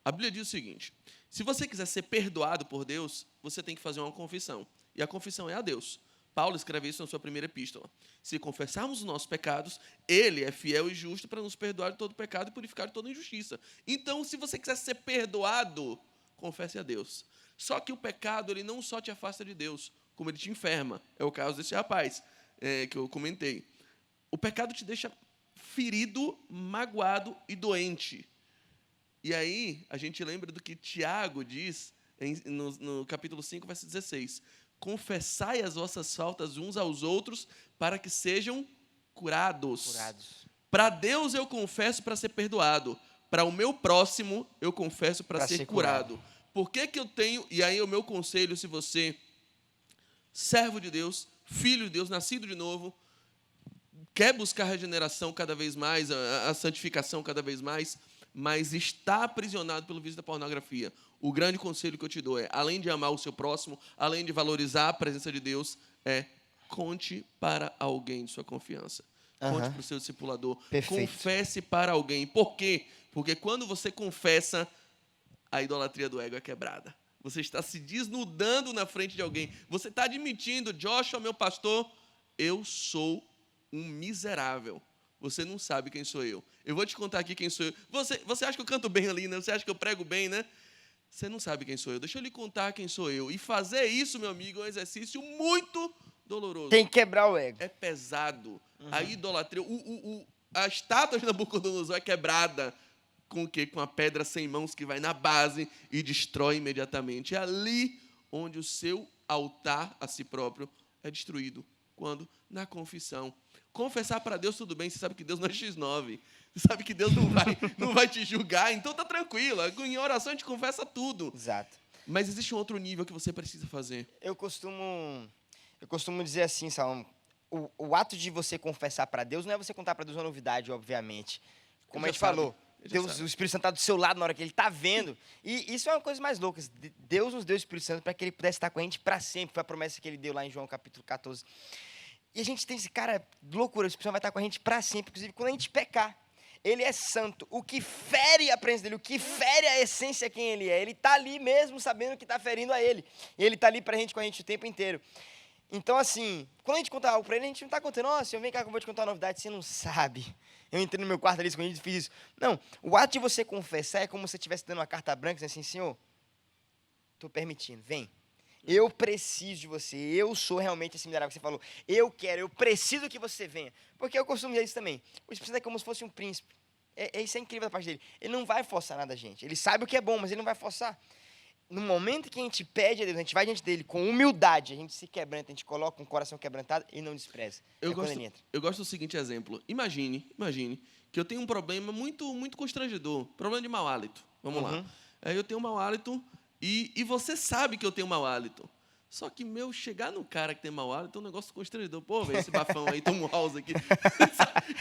A Bíblia diz o seguinte, se você quiser ser perdoado por Deus, você tem que fazer uma confissão. E a confissão é a Deus. Paulo escreve isso na sua primeira epístola. Se confessarmos os nossos pecados, Ele é fiel e justo para nos perdoar de todo pecado e purificar de toda injustiça. Então, se você quiser ser perdoado, confesse a Deus. Só que o pecado, ele não só te afasta de Deus, como ele te enferma. É o caso desse rapaz que eu comentei. O pecado te deixa ferido, magoado e doente. E aí, a gente lembra do que Tiago diz no capítulo 5, verso 16. Confessai as vossas faltas uns aos outros para que sejam curados. Para Deus eu confesso para ser perdoado. Para o meu próximo eu confesso para ser curado. Por que eu tenho... E aí o meu conselho, se você, servo de Deus, filho de Deus, nascido de novo, quer buscar a regeneração cada vez mais, a santificação cada vez mais, mas está aprisionado pelo vício da pornografia. O grande conselho que eu te dou é, além de amar o seu próximo, além de valorizar a presença de Deus, conte para alguém de sua confiança. Conte para o seu discipulador. Perfeito. Confesse para alguém. Por quê? Porque quando você confessa, a idolatria do ego é quebrada. Você está se desnudando na frente de alguém. Você está admitindo, Joshua, meu pastor, eu sou um miserável. Você não sabe quem sou eu. Eu vou te contar aqui quem sou eu. Você acha que eu canto bem ali, né? Você acha que eu prego bem, né? Você não sabe quem sou eu. Deixa eu lhe contar quem sou eu. E fazer isso, meu amigo, é um exercício muito doloroso. Tem que quebrar o ego. É pesado. A idolatria, a estátua de Nabucodonosor é quebrada com o quê? Com a pedra sem mãos que vai na base e destrói imediatamente. É ali onde o seu altar a si próprio é destruído. Quando? Na confissão. Confessar para Deus tudo bem, você sabe que Deus não é X9. Você sabe que Deus não vai te julgar, então tá tranquilo. Em oração a gente confessa tudo. Exato. Mas existe um outro nível que você precisa fazer. Eu costumo dizer assim, Salão, o ato de você confessar para Deus não é você contar para Deus uma novidade, obviamente. Como a gente falou, Deus, o Espírito Santo está do seu lado na hora que ele está vendo. E isso é uma coisa mais louca. Deus nos deu o Espírito Santo para que ele pudesse estar com a gente para sempre. Foi a promessa que ele deu lá em João capítulo 14. E a gente tem esse cara, loucura, o Espírito Santo vai estar com a gente para sempre, inclusive quando a gente pecar. Ele é santo. O que fere a presença dele, o que fere a essência quem ele é, ele está ali mesmo sabendo que está ferindo a ele. E ele está ali com a gente o tempo inteiro. Então, assim, quando a gente conta algo para ele, a gente não está contando, nossa, vem cá que eu vou te contar uma novidade, você não sabe. Eu entrei no meu quarto ali escondido e fiz isso. Não, o ato de você confessar é como se você estivesse dando uma carta branca, dizendo assim, Senhor, estou permitindo, vem. Eu preciso de você, eu sou realmente esse miserável que você falou. Eu quero, eu preciso que você venha. Porque eu costumo dizer isso também. O Espírito Santo é como se fosse um príncipe. Isso é incrível da parte dele. Ele não vai forçar nada, gente. Ele sabe o que é bom, mas ele não vai forçar. No momento que a gente pede a Deus, a gente vai diante dele com humildade, a gente se quebranta, a gente coloca um coração quebrantado e não despreza. Eu gosto do seguinte exemplo. Imagine que eu tenho um problema muito, muito constrangedor. Problema de mau hálito. Vamos lá. Eu tenho mau hálito e você sabe que eu tenho mau hálito. Só que, chegar no cara que tem mau hálito é um negócio constrangedor. Pô, velho, esse bafão aí, toma um house aqui.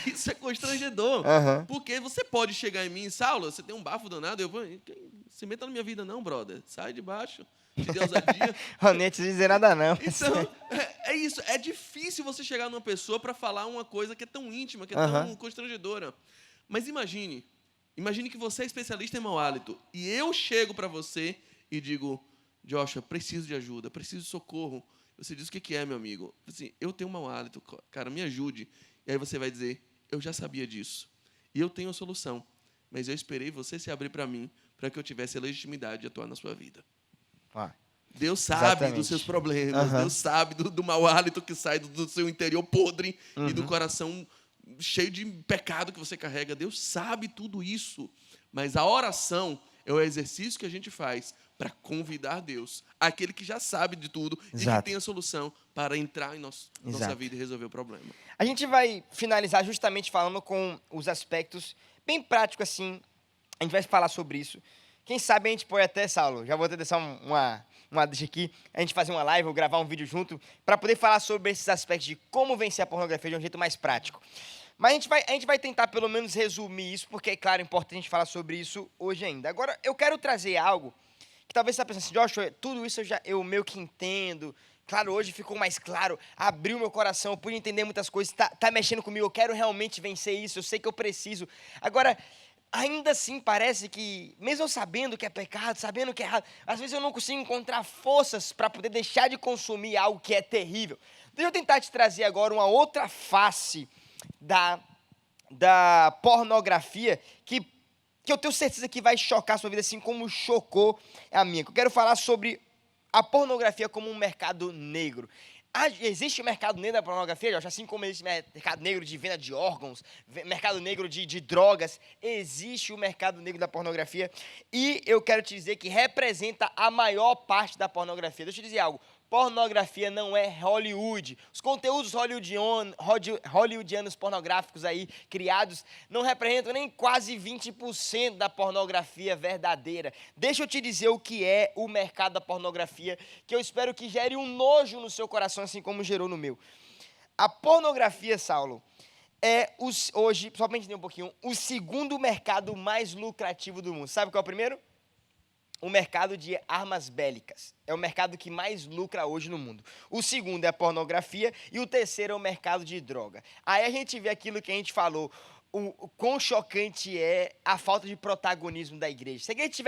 Isso é constrangedor. Porque você pode chegar em mim, Saulo, você tem um bafo danado, eu vou... Se meta na minha vida não, brother. Sai de baixo. De Deus a dia. Eu nem ia te dizer nada, não. Então, é isso. É difícil você chegar numa pessoa para falar uma coisa que é tão íntima, que é tão constrangedora. Mas imagine que você é especialista em mau hálito. E eu chego para você e digo, Joshua, preciso de ajuda, preciso de socorro. Você diz, o que é, meu amigo? Assim, eu tenho mau hálito, cara, me ajude. E aí você vai dizer, eu já sabia disso. E eu tenho a solução. Mas eu esperei você se abrir para mim, para que eu tivesse a legitimidade de atuar na sua vida. Deus sabe dos seus problemas, Deus sabe do mau hálito que sai do seu interior podre e do coração cheio de pecado que você carrega. Deus sabe tudo isso. Mas a oração é o exercício que a gente faz para convidar Deus, aquele que já sabe de tudo e que tem a solução para entrar em nossa vida e resolver o problema. A gente vai finalizar justamente falando com os aspectos bem práticos, assim. A gente vai falar sobre isso. Quem sabe a gente pode até, Saulo, já vou até deixar uma deixa aqui, a gente fazer uma live ou gravar um vídeo junto para poder falar sobre esses aspectos de como vencer a pornografia de um jeito mais prático. Mas a gente vai tentar pelo menos resumir isso, porque é claro, é importante a gente falar sobre isso hoje ainda. Agora, eu quero trazer algo que talvez você está pensando assim, Joshua, tudo isso eu meio que entendo. Claro, hoje ficou mais claro, abriu meu coração, eu pude entender muitas coisas, tá mexendo comigo, eu quero realmente vencer isso, eu sei que eu preciso. Agora, ainda assim parece que, mesmo eu sabendo que é pecado, sabendo que é errado, às vezes eu não consigo encontrar forças para poder deixar de consumir algo que é terrível. Deixa eu tentar te trazer agora uma outra face da pornografia que eu tenho certeza que vai chocar a sua vida assim como chocou a minha. Eu quero falar sobre a pornografia como um mercado negro. Existe o mercado negro da pornografia, Jorge? Assim como existe mercado negro de venda de órgãos, mercado negro de drogas, existe o mercado negro da pornografia. E eu quero te dizer que representa a maior parte da pornografia. Deixa eu te dizer algo. pornografia não é Hollywood. Os conteúdos hollywoodianos pornográficos aí criados não representam nem quase 20% da pornografia verdadeira. Deixa eu te dizer o que é o mercado da pornografia, que eu espero que gere um nojo no seu coração, assim como gerou no meu. A pornografia, Saulo, é hoje, só para entender um pouquinho, o segundo mercado mais lucrativo do mundo. Sabe qual é o primeiro? O mercado de armas bélicas. É o mercado que mais lucra hoje no mundo. O segundo é a pornografia e o terceiro é o mercado de droga. Aí a gente vê aquilo que a gente falou, o quão chocante é a falta de protagonismo da igreja. Se a igreja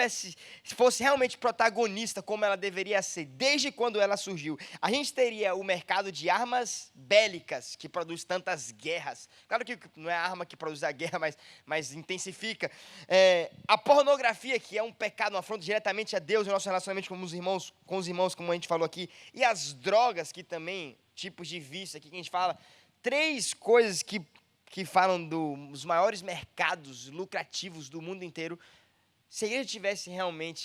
fosse realmente protagonista como ela deveria ser, desde quando ela surgiu, a gente teria o mercado de armas bélicas, que produz tantas guerras. Claro que não é a arma que produz a guerra, mas intensifica. A pornografia, que é um pecado, uma afronta diretamente a Deus, o nosso relacionamento com os irmãos, como a gente falou aqui, e as drogas, que também, tipos de vício aqui que a gente fala, 3 coisas que falam dos maiores mercados lucrativos do mundo inteiro. Se a igreja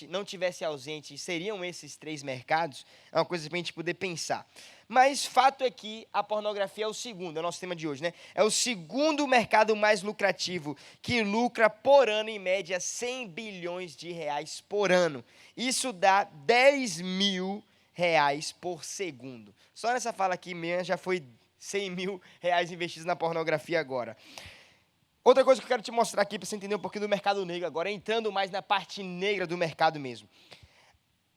não tivesse ausente, seriam esses 3 mercados? É uma coisa para a gente poder pensar. Mas fato é que a pornografia é o segundo, é o nosso tema de hoje, né? É o segundo mercado mais lucrativo, que lucra por ano, em média, 100 bilhões de reais por ano. Isso dá 10 mil reais por segundo. Só nessa fala aqui mesmo já foi 100 mil reais investidos na pornografia agora. Outra coisa que eu quero te mostrar aqui, para você entender um pouquinho do mercado negro agora, entrando mais na parte negra do mercado mesmo.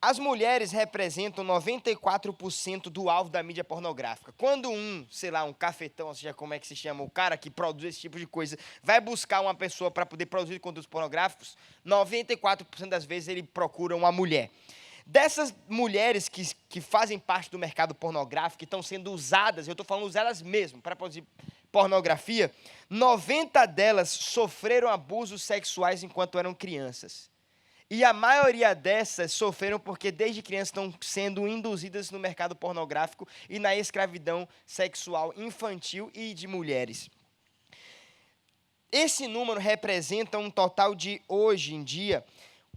As mulheres representam 94% do alvo da mídia pornográfica. Quando um cafetão, ou seja, como é que se chama, o cara que produz esse tipo de coisa, vai buscar uma pessoa para poder produzir conteúdos pornográficos, 94% das vezes ele procura uma mulher. Dessas mulheres que fazem parte do mercado pornográfico, que estão sendo usadas, eu estou falando usadas mesmo, para produzir pornografia, 90 delas sofreram abusos sexuais enquanto eram crianças. E a maioria dessas sofreram porque desde crianças estão sendo induzidas no mercado pornográfico e na escravidão sexual infantil e de mulheres. Esse número representa um total de, hoje em dia,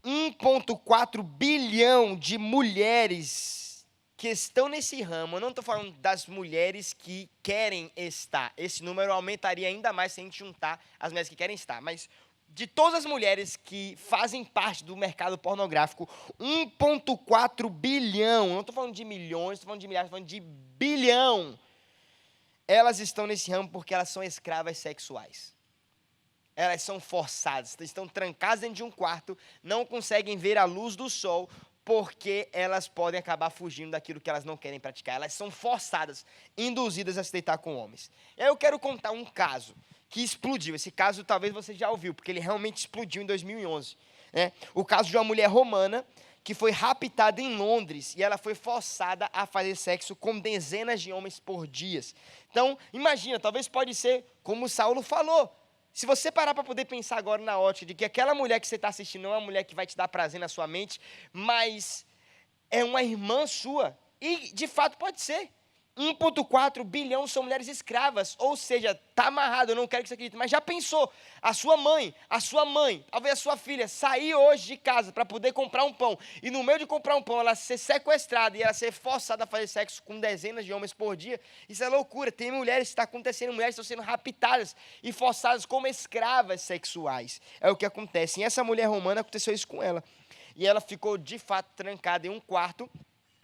1,4 bilhão de mulheres que estão nesse ramo. Eu não estou falando das mulheres que querem estar. Esse número aumentaria ainda mais se a gente juntar as mulheres que querem estar. Mas de todas as mulheres que fazem parte do mercado pornográfico, 1,4 bilhão, não estou falando de milhões, estou falando de milhares, estou falando de bilhão, elas estão nesse ramo porque elas são escravas sexuais. Elas são forçadas, estão trancadas dentro de um quarto, não conseguem ver a luz do sol, porque elas podem acabar fugindo daquilo que elas não querem praticar. Elas são forçadas, induzidas a se deitar com homens. E aí eu quero contar um caso que explodiu. Esse caso talvez você já ouviu, porque ele realmente explodiu em 2011. Né? O caso de uma mulher romana que foi raptada em Londres e ela foi forçada a fazer sexo com dezenas de homens por dia. Então, imagina, talvez pode ser como Saulo falou. Se você parar para poder pensar agora na ótica de que aquela mulher que você está assistindo não é uma mulher que vai te dar prazer na sua mente, mas é uma irmã sua. E, de fato, pode ser. 1,4 bilhão são mulheres escravas. Ou seja, está amarrado, eu não quero que você acredite. Mas já pensou, a sua mãe, talvez a sua filha, sair hoje de casa para poder comprar um pão. E no meio de comprar um pão, ela ser sequestrada e ela ser forçada a fazer sexo com dezenas de homens por dia. Isso é loucura. Tem mulheres, está acontecendo, mulheres estão sendo raptadas e forçadas como escravas sexuais. É o que acontece. E essa mulher romana, aconteceu isso com ela. E ela ficou, de fato, trancada em um quarto.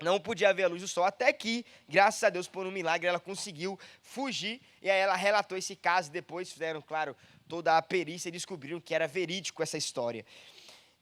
Não podia ver a luz do sol, até que, graças a Deus, por um milagre, ela conseguiu fugir. E aí ela relatou esse caso, depois fizeram, claro, toda a perícia e descobriram que era verídico essa história.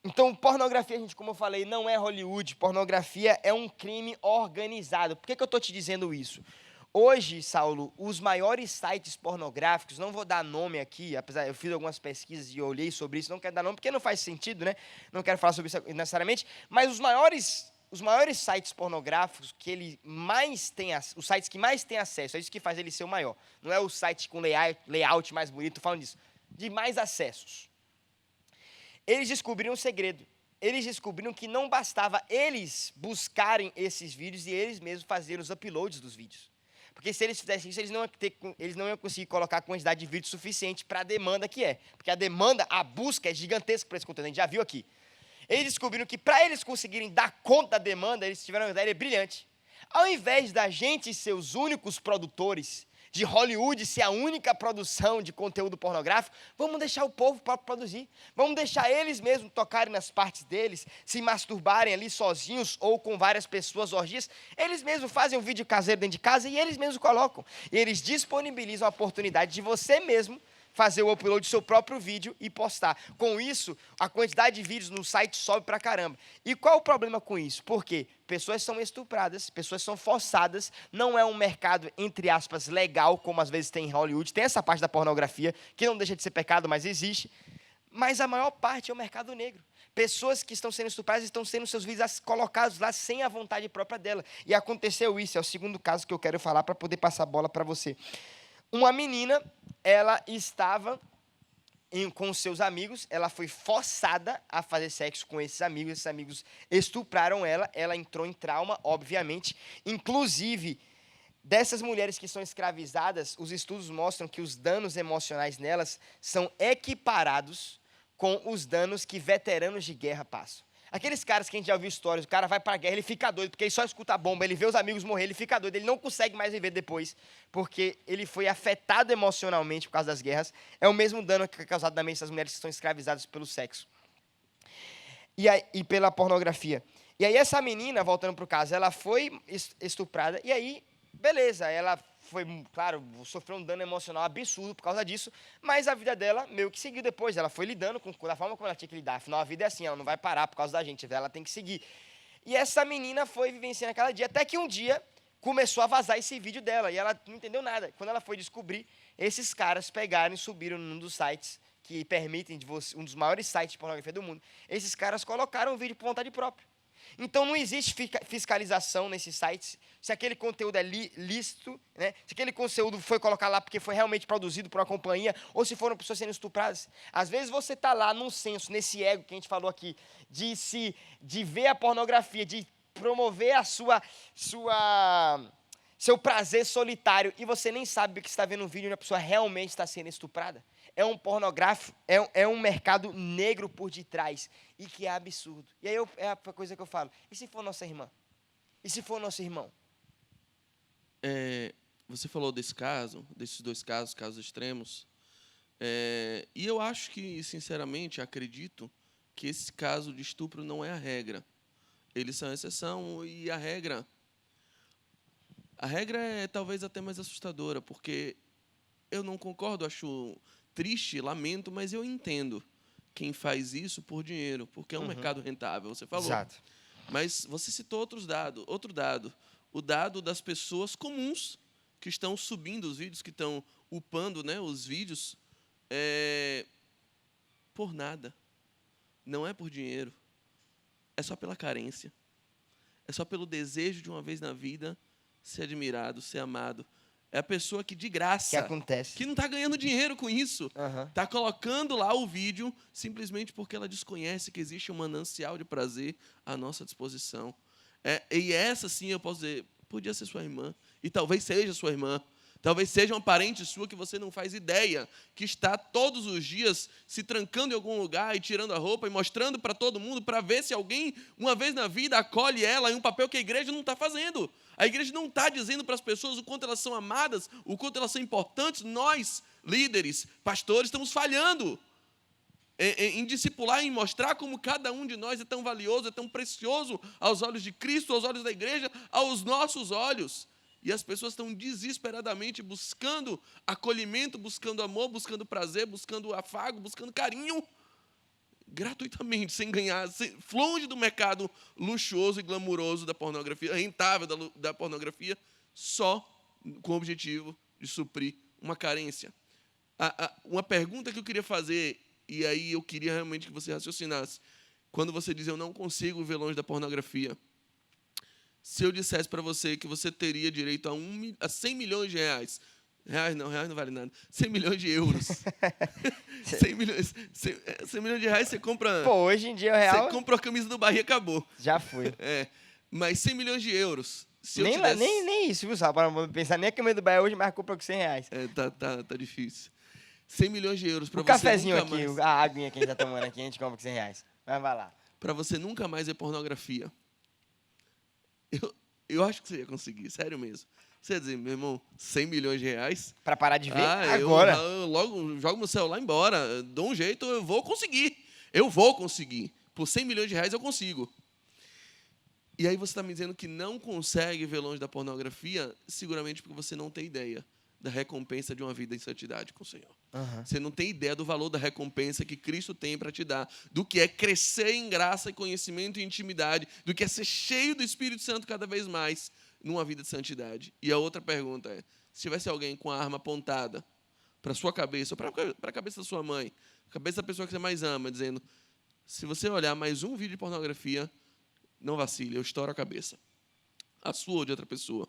Então, pornografia, gente, como eu falei, não é Hollywood. Pornografia é um crime organizado. Por que eu estou te dizendo isso? Hoje, Saulo, os maiores sites pornográficos, não vou dar nome aqui, apesar eu fiz algumas pesquisas e olhei sobre isso, não quero dar nome porque não faz sentido, né? Não quero falar sobre isso necessariamente, mas os maiores sites pornográficos que ele mais tem, os sites que mais tem acesso, é isso que faz ele ser o maior. Não é o site com layout mais bonito, falando disso, de mais acessos. Eles descobriram um segredo. Eles descobriram que não bastava eles buscarem esses vídeos e eles mesmos fazerem os uploads dos vídeos. Porque se eles fizessem isso, eles não iam conseguir colocar a quantidade de vídeos suficiente para a demanda que é. Porque a busca é gigantesca para esse conteúdo, a gente já viu aqui. Eles descobriram que para eles conseguirem dar conta da demanda, eles tiveram uma ideia brilhante. Ao invés da gente ser os únicos produtores, de Hollywood ser a única produção de conteúdo pornográfico, vamos deixar o povo para produzir. Vamos deixar eles mesmos tocarem nas partes deles, se masturbarem ali sozinhos ou com várias pessoas, orgias. Eles mesmos fazem um vídeo caseiro dentro de casa e eles mesmos colocam. E eles disponibilizam a oportunidade de você mesmo fazer o upload do seu próprio vídeo e postar. Com isso, a quantidade de vídeos no site sobe pra caramba. E qual o problema com isso? Porque pessoas são estupradas, pessoas são forçadas, não é um mercado, entre aspas, legal, como às vezes tem em Hollywood. Tem essa parte da pornografia, que não deixa de ser pecado, mas existe. Mas a maior parte é o mercado negro. Pessoas que estão sendo estupradas estão sendo seus vídeos colocados lá sem a vontade própria dela. E aconteceu isso, é o segundo caso que eu quero falar para poder passar a bola para você. Uma menina, ela estava com seus amigos, ela foi forçada a fazer sexo com esses amigos estupraram ela, ela entrou em trauma, obviamente. Inclusive, dessas mulheres que são escravizadas, os estudos mostram que os danos emocionais nelas são equiparados com os danos que veteranos de guerra passam. Aqueles caras que a gente já ouviu histórias, o cara vai pra guerra, ele fica doido, porque ele só escuta a bomba, ele vê os amigos morrer, ele fica doido, ele não consegue mais viver depois, porque ele foi afetado emocionalmente por causa das guerras. É o mesmo dano que é causado na mente das mulheres que são escravizadas pelo sexo. E pela pornografia. E aí essa menina, voltando pro caso, ela foi estuprada, e aí, beleza, ela foi, claro, sofreu um dano emocional absurdo por causa disso, mas a vida dela meio que seguiu depois. Ela foi lidando da forma como ela tinha que lidar. Afinal, a vida é assim, ela não vai parar por causa da gente, ela tem que seguir. E essa menina foi vivenciando aquela dia, até que um dia começou a vazar esse vídeo dela, e ela não entendeu nada. Quando ela foi descobrir, esses caras pegaram e subiram num dos sites que permitem, um dos maiores sites de pornografia do mundo, esses caras colocaram o vídeo por vontade própria. Então, não existe fiscalização nesses sites, se aquele conteúdo é lícito, né? Se aquele conteúdo foi colocado lá porque foi realmente produzido por uma companhia, ou se foram pessoas sendo estupradas. Às vezes você está lá num senso, nesse ego que a gente falou aqui, de ver a pornografia, de promover seu prazer solitário, e você nem sabe que está vendo um vídeo onde a pessoa realmente está sendo estuprada. É um pornográfico, é um mercado negro por detrás, e que é absurdo. E aí é a coisa que eu falo, e se for nossa irmã? E se for nosso irmão? Você falou desses dois casos extremos, e eu acho que, sinceramente, acredito que esse caso de estupro não é a regra. Eles são a exceção, e a regra é talvez até mais assustadora, porque eu não concordo, acho triste, lamento, mas eu entendo quem faz isso por dinheiro, porque é um mercado rentável, você falou. Exato. Mas você citou outro dado, o dado das pessoas comuns que estão subindo os vídeos, que estão upando, né, os vídeos, por nada. Não é por dinheiro, é só pela carência, é só pelo desejo de uma vez na vida ser admirado, ser amado. É a pessoa que, de graça, Que acontece. que não está ganhando dinheiro com isso, Aham. está colocando lá o vídeo simplesmente porque ela desconhece que existe um manancial de prazer à nossa disposição. E essa, sim, eu posso dizer, podia ser sua irmã, e talvez seja sua irmã, talvez seja uma parente sua que você não faz ideia, que está todos os dias se trancando em algum lugar e tirando a roupa e mostrando para todo mundo para ver se alguém, uma vez na vida, acolhe ela em um papel que a igreja não está fazendo. A igreja não está dizendo para as pessoas o quanto elas são amadas, o quanto elas são importantes. Nós, líderes, pastores, estamos falhando em discipular, em mostrar como cada um de nós é tão valioso, é tão precioso aos olhos de Cristo, aos olhos da igreja, aos nossos olhos. E as pessoas estão desesperadamente buscando acolhimento, buscando amor, buscando prazer, buscando afago, buscando carinho, gratuitamente, sem ganhar, longe do mercado luxuoso e glamuroso da pornografia, rentável da pornografia, só com o objetivo de suprir uma carência. Uma pergunta que eu queria fazer, e aí eu queria realmente que você raciocinasse, quando você diz eu não consigo ver longe da pornografia, se eu dissesse para você que você teria direito a 100 milhões de reais, reais não vale nada, 100 milhões de euros, 100 milhões de reais você compra... Pô, hoje em dia o real... Você compra a camisa do Bahia e acabou. Já foi. Mas 100 milhões de euros, se eu Nem, tivesse... nem isso, viu, Sal? Para não pensar, nem a camisa do Bahia hoje, mas compra com 100 reais. Tá difícil. 100 milhões de euros para O você cafezinho nunca aqui, mais... a aguinha que a gente tá tomando aqui, a gente compra com 100 reais. Mas vai lá. Para você nunca mais ver pornografia. Eu acho que você ia conseguir, sério mesmo. Você ia dizer, meu irmão, 100 milhões de reais? Pra parar de ver agora. agora. Eu logo jogo meu celular embora. Dou um jeito, eu vou conseguir. Eu vou conseguir. Por 100 milhões de reais eu consigo. E aí você está me dizendo que não consegue ver longe da pornografia, seguramente porque você não tem ideia da recompensa de uma vida em santidade com o Senhor. Você não tem ideia do valor da recompensa que Cristo tem para te dar, do que é crescer em graça e conhecimento e intimidade, do que é ser cheio do Espírito Santo cada vez mais numa vida de santidade. E a outra pergunta é, se tivesse alguém com a arma apontada para a sua cabeça, ou para a cabeça da sua mãe, a cabeça da pessoa que você mais ama, dizendo, se você olhar mais um vídeo de pornografia, não vacile, eu estouro a cabeça. A sua ou de outra pessoa.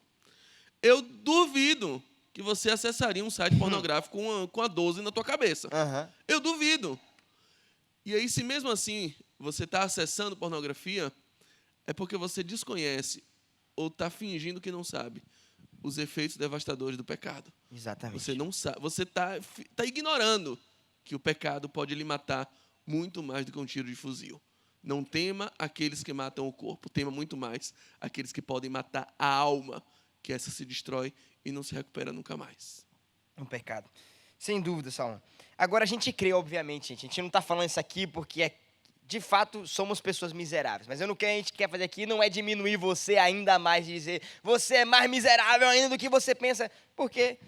Eu duvido que você acessaria um site pornográfico com a 12 na tua cabeça. Eu duvido. E aí, se mesmo assim você está acessando pornografia, é porque você desconhece ou está fingindo que não sabe os efeitos devastadores do pecado. Exatamente. Você não sabe, você tá ignorando que o pecado pode lhe matar muito mais do que um tiro de fuzil. Não tema aqueles que matam o corpo, tema muito mais aqueles que podem matar a alma, que essa se destrói e não se recupera nunca mais. Um pecado. Sem dúvida, Saulo. Agora, a gente crê, obviamente, gente. A gente não está falando isso aqui porque, de fato, somos pessoas miseráveis. Mas o que a gente quer fazer aqui não é diminuir você ainda mais, dizer você é mais miserável ainda do que você pensa, porque,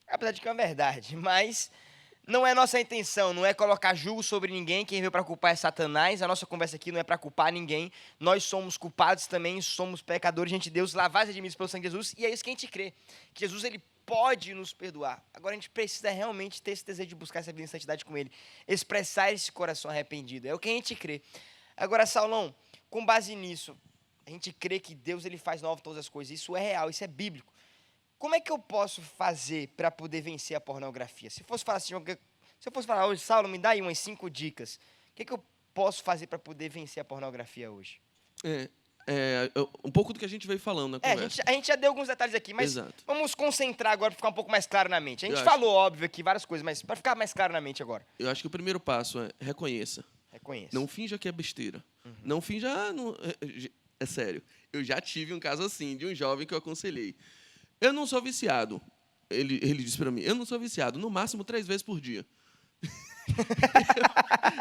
apesar de que é uma verdade, mas não é nossa intenção, não é colocar julgo sobre ninguém. Quem veio para culpar é Satanás. A nossa conversa aqui não é para culpar ninguém. Nós somos culpados também, somos pecadores diante de Deus, lavados e redimidos pelo sangue de Jesus, e é isso que a gente crê. Que Jesus, ele pode nos perdoar. Agora, a gente precisa realmente ter esse desejo de buscar essa vida em santidade com ele, expressar esse coração arrependido. É o que a gente crê. Agora, Saulão, com base nisso, a gente crê que Deus, ele faz novo todas as coisas. Isso é real, isso é bíblico. Como é que eu posso fazer para poder vencer a pornografia? Se eu fosse falar hoje, Saulo, me dá aí umas 5 dicas. O que eu posso fazer para poder vencer a pornografia hoje? Um pouco do que a gente veio falando na conversa. A gente já deu alguns detalhes aqui, mas Exato. Vamos concentrar agora para ficar um pouco mais claro na mente. A gente Eu falou, óbvio, aqui várias coisas, mas para ficar mais claro na mente agora. Eu acho que o primeiro passo é reconheça. Não finja que é besteira. Não finja... É sério. Eu já tive um caso assim, de um jovem que eu aconselhei. Eu não sou viciado. Ele disse para mim, eu não sou viciado, no máximo 3 vezes por dia.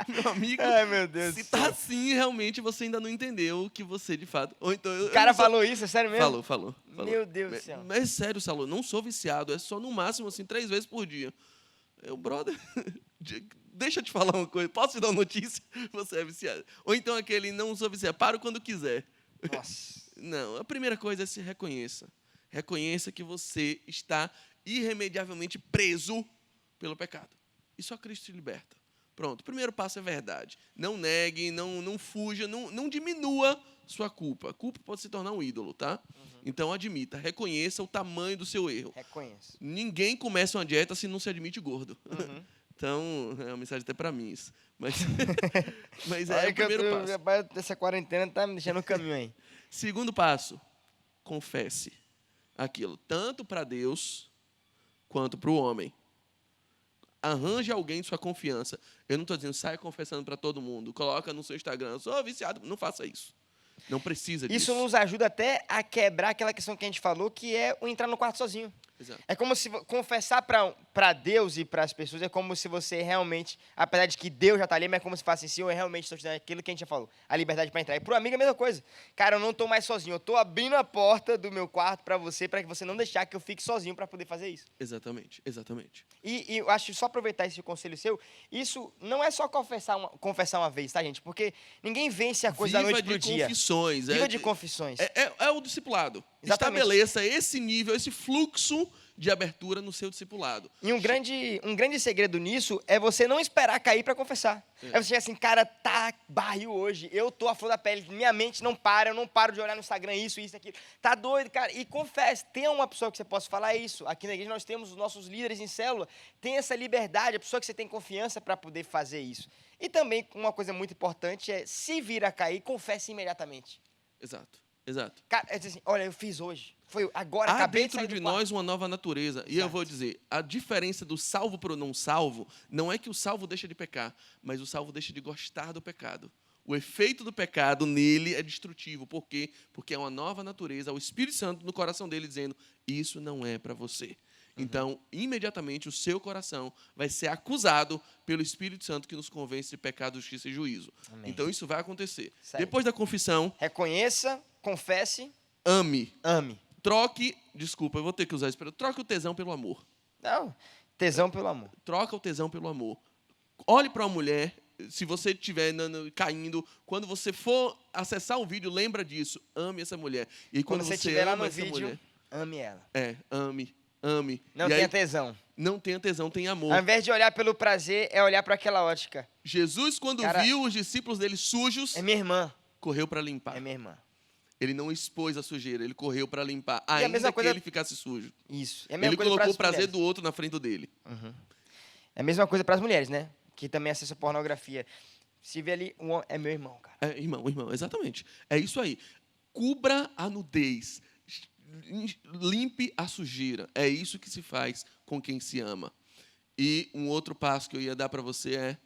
Meu amigo, ai, meu Deus, se tá assim, realmente você ainda não entendeu que você, de fato... Ou então, o cara falou isso, é sério mesmo? Falou. Meu Deus do céu. Mas sério, Saulo, não sou viciado, é só no máximo assim, 3 vezes por dia. Eu, brother, deixa eu te falar uma coisa, posso te dar uma notícia? Você é viciado. Ou então aquele, não sou viciado, paro quando quiser. Nossa. Não, a primeira coisa é se reconheça. Reconheça que você está irremediavelmente preso pelo pecado. E só Cristo te liberta. Pronto, o primeiro passo é verdade. Não negue, não fuja, não diminua sua culpa. A culpa pode se tornar um ídolo, tá? Então admita, reconheça o tamanho do seu erro. Reconheça. Ninguém começa uma dieta se não se admite gordo. Então, é uma mensagem até para mim isso. Mas é o primeiro passo. Essa quarentena tá me deixando no caminho aí. Segundo passo, confesse aquilo, tanto para Deus quanto para o homem. Arranje alguém de sua confiança. Eu não estou dizendo, saia confessando para todo mundo. Coloca no seu Instagram, eu sou viciado. Não faça isso. Não precisa disso. Isso nos ajuda até a quebrar aquela questão que a gente falou, que é o entrar no quarto sozinho. Exato. É como se confessar para Deus e para as pessoas, é como se você realmente, apesar de que Deus já está ali, mas é como se fosse assim, eu realmente estou te dando aquilo que a gente já falou, a liberdade para entrar. E para o amigo é a mesma coisa. Cara, eu não estou mais sozinho, eu estou abrindo a porta do meu quarto para que você não deixar que eu fique sozinho para poder fazer isso. Exatamente. E eu acho, só aproveitar esse conselho seu, isso não é só confessar uma vez, tá, gente? Porque ninguém vence a coisa da noite pro dia. Viva de confissões. É o discipulado. Exatamente. Estabeleça esse nível, esse fluxo de abertura no seu discipulado. E um grande segredo nisso é você não esperar cair para confessar. É você chegar assim, cara, tá barril hoje, eu tô à flor da pele, minha mente não para, eu não paro de olhar no Instagram isso, aquilo. Tá doido, cara? E confesse, tenha uma pessoa que você possa falar isso. Aqui na igreja nós temos os nossos líderes em célula, tem essa liberdade, a pessoa que você tem confiança para poder fazer isso. E também, uma coisa muito importante é, se vir a cair, confesse imediatamente. Exato. Cara, é assim, olha, eu fiz hoje. Foi agora, há acabei dentro de nós uma nova natureza. Exato. E eu vou dizer, a diferença do salvo para o não salvo não é que o salvo deixa de pecar, mas o salvo deixa de gostar do pecado. O efeito do pecado nele é destrutivo. Por quê? Porque é uma nova natureza, o Espírito Santo no coração dele dizendo, isso não é para você. Então, imediatamente, o seu coração vai ser acusado pelo Espírito Santo que nos convence de pecado, justiça e juízo. Amém. Então, isso vai acontecer. Isso aí. Depois da confissão, Reconheça, confesse, ame. ame. Troque, desculpa, eu vou ter que usar isso, troque o tesão pelo amor. Não, tesão pelo amor. Troca o tesão pelo amor. Olhe para uma mulher, se você estiver caindo, quando você for acessar um vídeo, lembra disso. Ame essa mulher. E Quando quando você você estiver lá ama no essa vídeo, mulher, ame ela. ame. Não E tenha aí, tesão. não tenha tesão, tenha amor. Ao invés de olhar pelo prazer, é olhar para aquela ótica. Jesus, quando Cara, viu os discípulos dele sujos, É minha irmã. correu para limpar. É minha irmã. Ele não expôs a sujeira, ele correu para limpar, a ainda mesma que coisa- ele ficasse sujo. Isso. É a mesma Ele coisa colocou pras o prazer mulheres. do outro na frente dele. É a mesma coisa para as mulheres, né? Que também acessam pornografia. Se vê ali, é meu irmão, cara. Irmão, exatamente. É isso aí. Cubra a nudez. Limpe a sujeira. É isso que se faz com quem se ama. E um outro passo que eu ia dar para você é: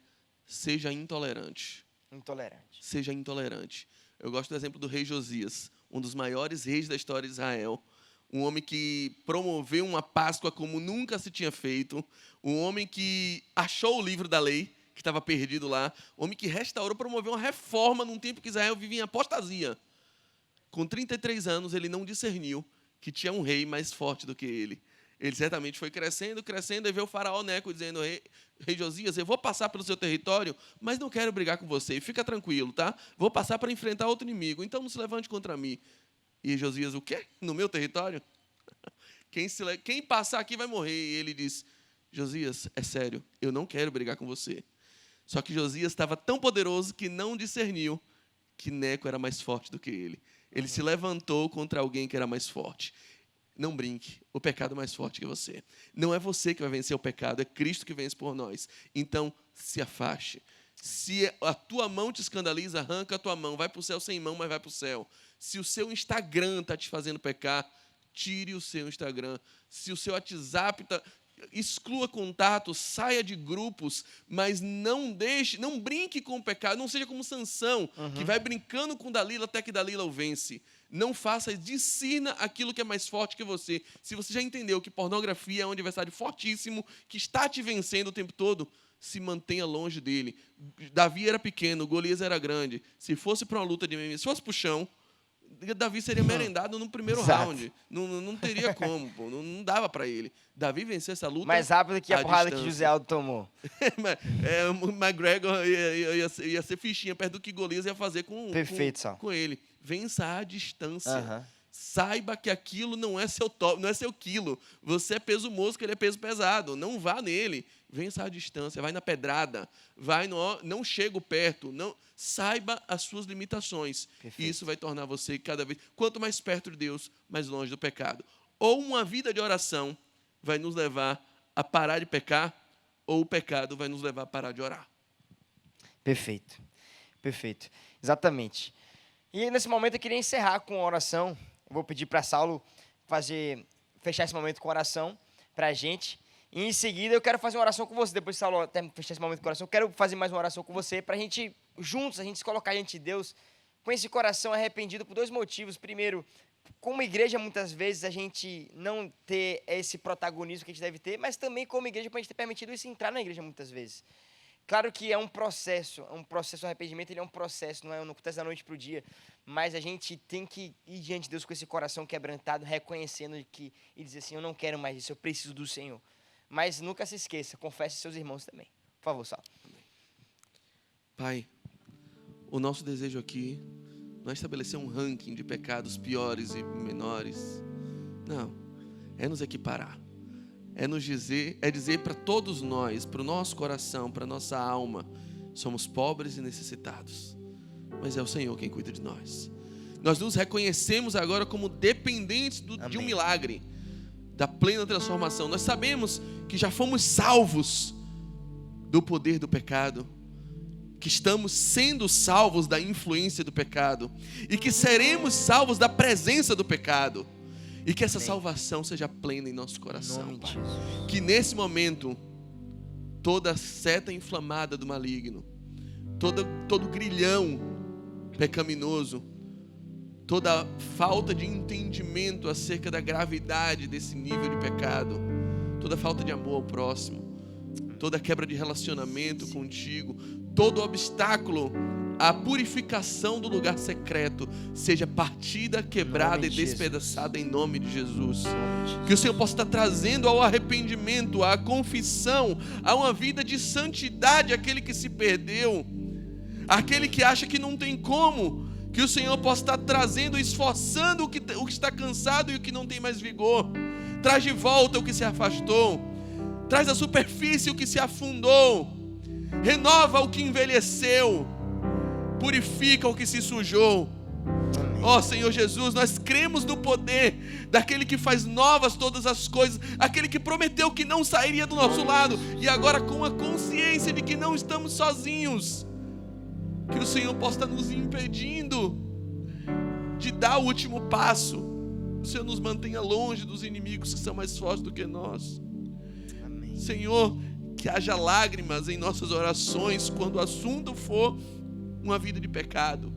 seja intolerante. Intolerante. Seja intolerante. Eu gosto do exemplo do rei Josias, um dos maiores reis da história de Israel. Um homem que promoveu uma Páscoa como nunca se tinha feito. Um homem que achou o livro da lei, que estava perdido lá. Um homem que restaurou, promoveu uma reforma num tempo que Israel vivia em apostasia. Com 33 anos, ele não discerniu que tinha um rei mais forte do que ele. Ele certamente foi crescendo, e veio o faraó Neco dizendo: rei Josias, eu vou passar pelo seu território, mas não quero brigar com você. Fica tranquilo, tá? Vou passar para enfrentar outro inimigo, então não se levante contra mim. E Josias, o quê? No meu território? Quem passar aqui vai morrer. E ele diz: Josias, é sério, eu não quero brigar com você. Só que Josias estava tão poderoso que não discerniu que Neco era mais forte do que ele. Ele se levantou contra alguém que era mais forte. Não brinque, o pecado é mais forte que você. Não é você que vai vencer o pecado, é Cristo que vence por nós. Então, se afaste. Se a tua mão te escandaliza, arranca a tua mão. Vai para o céu sem mão, mas vai para o céu. Se o seu Instagram está te fazendo pecar, tire o seu Instagram. Se o seu WhatsApp está... Exclua contatos, saia de grupos, mas não brinque com o pecado, não seja como Sansão, que vai brincando com Dalila até que Dalila o vence. Não faça, discirna aquilo que é mais forte que você. Se você já entendeu que pornografia é um adversário fortíssimo, que está te vencendo o tempo todo, se mantenha longe dele. Davi era pequeno, Golias era grande. Se fosse para uma luta de MMA, se fosse para o chão, Davi seria merendado no primeiro Exato. round. Não teria como, pô. Não dava para ele. Davi venceu essa luta Mais rápido que a à porrada que distância. José Aldo tomou. O McGregor ia ser fichinha perto do que Golias ia fazer Perfeito, Sal. com ele. Vença à distância. Aham. Saiba que aquilo não é seu top, não é seu quilo. Você é peso mosco, ele é peso pesado. Não vá nele. Vença à distância, vai na pedrada, não chega perto. Não, saiba as suas limitações. Perfeito. Isso vai tornar você cada vez... Quanto mais perto de Deus, mais longe do pecado. Ou uma vida de oração vai nos levar a parar de pecar, ou o pecado vai nos levar a parar de orar. Perfeito. Perfeito. Exatamente. E nesse momento eu queria encerrar com uma oração. Eu vou pedir para Saulo fechar esse momento com oração para a gente. E em seguida eu quero fazer uma oração com você. Depois de Saulo fechar esse momento com oração, eu quero fazer mais uma oração com você para a gente, juntos, a gente se colocar diante de Deus com esse coração arrependido por 2 motivos. Primeiro, como igreja, muitas vezes, a gente não ter esse protagonismo que a gente deve ter, mas também como igreja, para a gente ter permitido isso entrar na igreja muitas vezes. Claro que é um processo, o arrependimento ele é um processo, não acontece da noite para o dia, mas a gente tem que ir diante de Deus com esse coração quebrantado, reconhecendo e dizer assim, eu não quero mais isso, eu preciso do Senhor. Mas nunca se esqueça, confesse seus irmãos também. Por favor, Saulo. Pai, o nosso desejo aqui não é estabelecer um ranking de pecados piores e menores. Não, é nos equiparar. É dizer para todos nós, para o nosso coração, para a nossa alma, somos pobres e necessitados, mas é o Senhor quem cuida de nós. Nós nos reconhecemos agora como dependentes de um milagre, da plena transformação. Nós sabemos que já fomos salvos do poder do pecado, que estamos sendo salvos da influência do pecado e que seremos salvos da presença do pecado. E que essa salvação seja plena em nosso coração, Pai. Que nesse momento, toda seta inflamada do maligno, todo grilhão pecaminoso, toda falta de entendimento acerca da gravidade desse nível de pecado, toda falta de amor ao próximo, toda quebra de relacionamento contigo, todo obstáculo à purificação do lugar secreto seja partida, quebrada e despedaçada em nome de Jesus. Que o Senhor possa estar trazendo ao arrependimento, à confissão, a uma vida de santidade aquele que se perdeu, aquele que acha que não tem como. Que o Senhor possa estar trazendo, esforçando o que está cansado e o que não tem mais vigor. Traz de volta o que se afastou. Traz à superfície o que se afundou. Renova o que envelheceu. Purifica o que se sujou. Ó Senhor Jesus, nós cremos no poder daquele que faz novas todas as coisas, aquele que prometeu que não sairia do nosso lado, e agora com a consciência de que não estamos sozinhos, que o Senhor possa estar nos impedindo de dar o último passo. O Senhor nos mantenha longe dos inimigos que são mais fortes do que nós. Amém. Senhor, que haja lágrimas em nossas orações quando o assunto for uma vida de pecado.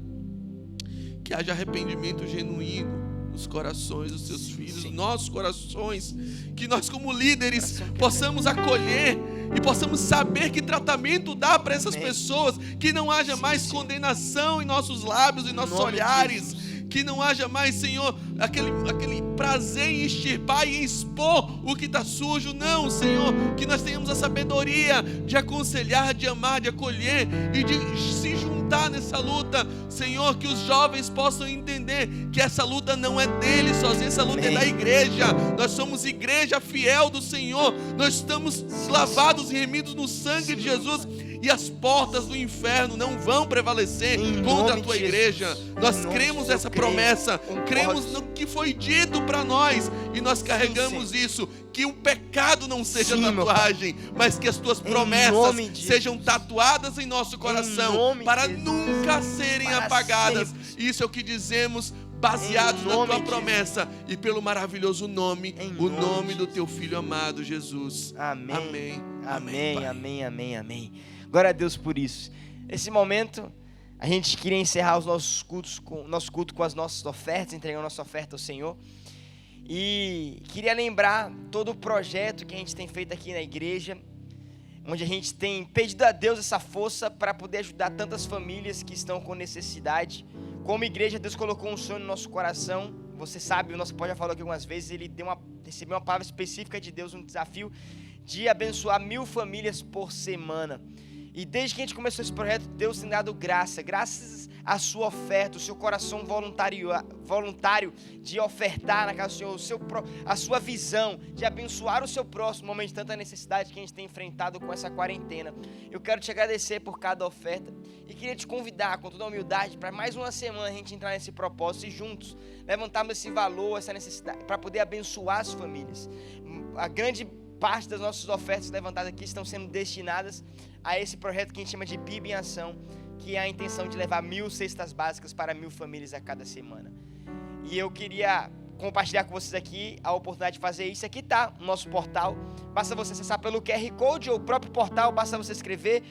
Que haja arrependimento genuíno nos corações dos seus filhos, nos nossos corações. Que nós como líderes possamos acolher e possamos saber que tratamento dá para essas pessoas. Que não haja mais condenação em nossos lábios, em nossos olhares. Que não haja mais, Senhor, aquele prazer em extirpar e em expor o que está sujo. Não, Senhor, que nós tenhamos a sabedoria de aconselhar, de amar, de acolher e de se juntar nessa luta. Senhor, que os jovens possam entender que essa luta não é deles sozinhos, essa luta é da igreja. Nós somos igreja fiel do Senhor. Nós estamos lavados e remidos no sangue de Jesus. E as portas do inferno não vão prevalecer contra a tua igreja. Nós cremos nessa promessa, cremos no que foi dito para nós, e nós carregamos isso. Que o pecado não seja tatuagem, mas que as tuas promessas sejam tatuadas em nosso coração, para nunca serem apagadas. Isso é o que dizemos, baseados na tua promessa e pelo maravilhoso nome, o nome do teu Filho amado, Jesus. Amém. Amém. Amém, amém, amém, amém. Glória a Deus por isso. Nesse momento, a gente queria encerrar os nossos cultos nosso culto com as nossas ofertas, entregando a nossa oferta ao Senhor. E queria lembrar todo o projeto que a gente tem feito aqui na igreja, onde a gente tem pedido a Deus essa força para poder ajudar tantas famílias que estão com necessidade. Como igreja, Deus colocou um sonho no nosso coração. Você sabe, o nosso pai já falou aqui algumas vezes, ele recebeu uma palavra específica de Deus, um desafio de abençoar 1000 famílias por semana. E desde que a gente começou esse projeto, Deus tem dado graças à sua oferta, o seu coração voluntário de ofertar na casa do Senhor, a sua visão de abençoar o seu próximo no momento de tanta necessidade que a gente tem enfrentado com essa quarentena. Eu quero te agradecer por cada oferta e queria te convidar com toda a humildade para mais uma semana a gente entrar nesse propósito e juntos levantarmos esse valor, essa necessidade, para poder abençoar as famílias. A grande parte das nossas ofertas levantadas aqui estão sendo destinadas a esse projeto que a gente chama de PIB em Ação, que é a intenção de levar 1000 cestas básicas para 1000 famílias a cada semana. E eu queria compartilhar com vocês aqui a oportunidade de fazer isso. Aqui está o nosso portal, basta você acessar pelo QR Code ou o próprio portal, basta você escrever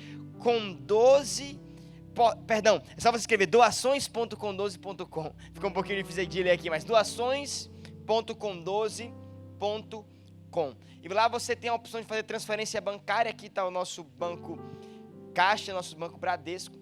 é só você escrever doações.com12.com. Ficou um pouquinho difícil de ler aqui, mas doações.com12.com. E lá você tem a opção de fazer transferência bancária. Aqui está o nosso banco Caixa, nosso banco Bradesco.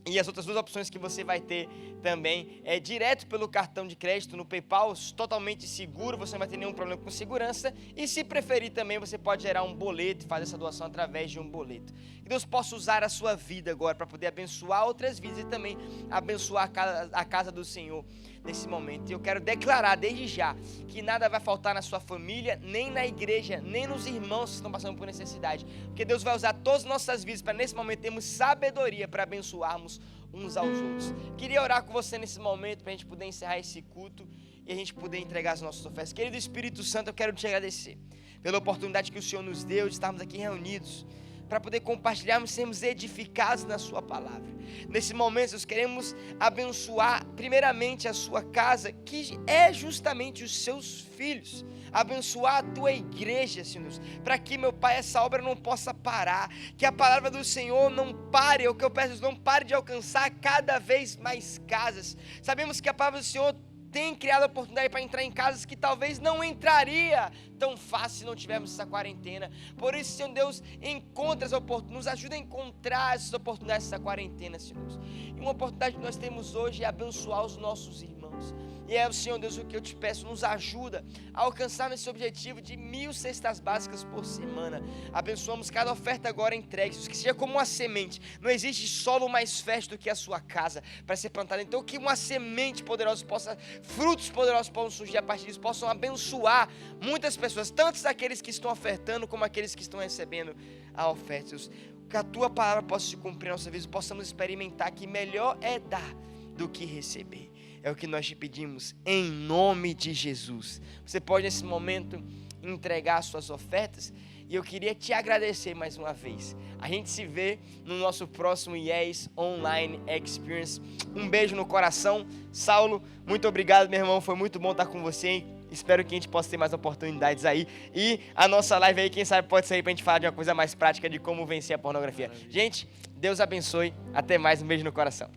E as outras duas opções que você vai ter também é direto pelo cartão de crédito no PayPal, totalmente seguro, você não vai ter nenhum problema com segurança. E se preferir também, você pode gerar um boleto e fazer essa doação através de um boleto. Que Deus possa usar a sua vida agora para poder abençoar outras vidas e também abençoar a casa do Senhor nesse momento. E eu quero declarar desde já que nada vai faltar na sua família, nem na igreja, nem nos irmãos que estão passando por necessidade. Porque Deus vai usar todas as nossas vidas para nesse momento termos sabedoria para abençoarmos uns aos outros. Queria orar com você nesse momento para a gente poder encerrar esse culto e a gente poder entregar as nossas ofertas. Querido Espírito Santo, eu quero te agradecer pela oportunidade que o Senhor nos deu de estarmos aqui reunidos para poder compartilharmos, sermos edificados na sua palavra. Nesse momento, nós queremos abençoar primeiramente a sua casa, que é justamente os seus filhos. Abençoar a tua igreja, Senhor Deus, para que, meu Pai, essa obra não possa parar, que a palavra do Senhor não pare, é o que eu peço, não pare de alcançar cada vez mais casas. Sabemos que a palavra do Senhor tem criado a oportunidade para entrar em casas que talvez não entraria tão fácil se não tivermos essa quarentena. Por isso, Senhor Deus, encontra as oportunidades, nos ajuda a encontrar essas oportunidades dessa quarentena, Senhor Deus. E uma oportunidade que nós temos hoje é abençoar os nossos irmãos. E é, Senhor Deus, o que eu te peço, nos ajuda a alcançar esse objetivo de 1000 cestas básicas por semana. Abençoamos cada oferta agora entregue, que seja como uma semente. Não existe solo mais fértil do que a sua casa para ser plantada. Então que uma semente poderosa frutos poderosos possam surgir a partir disso, possam abençoar muitas pessoas, tanto aqueles que estão ofertando como aqueles que estão recebendo a oferta. Deus, que a tua palavra possa se cumprir na nossa vida, possamos experimentar que melhor é dar do que receber. É o que nós te pedimos, em nome de Jesus. Você pode nesse momento entregar as suas ofertas, e eu queria te agradecer mais uma vez. A gente se vê no nosso próximo Yes Online Experience. Um beijo no coração. Saulo, muito obrigado, meu irmão, foi muito bom estar com você, hein? Espero que a gente possa ter mais oportunidades aí. E a nossa live aí, quem sabe, pode sair pra gente falar de uma coisa mais prática de como vencer a pornografia. Gente, Deus abençoe. Até mais, um beijo no coração.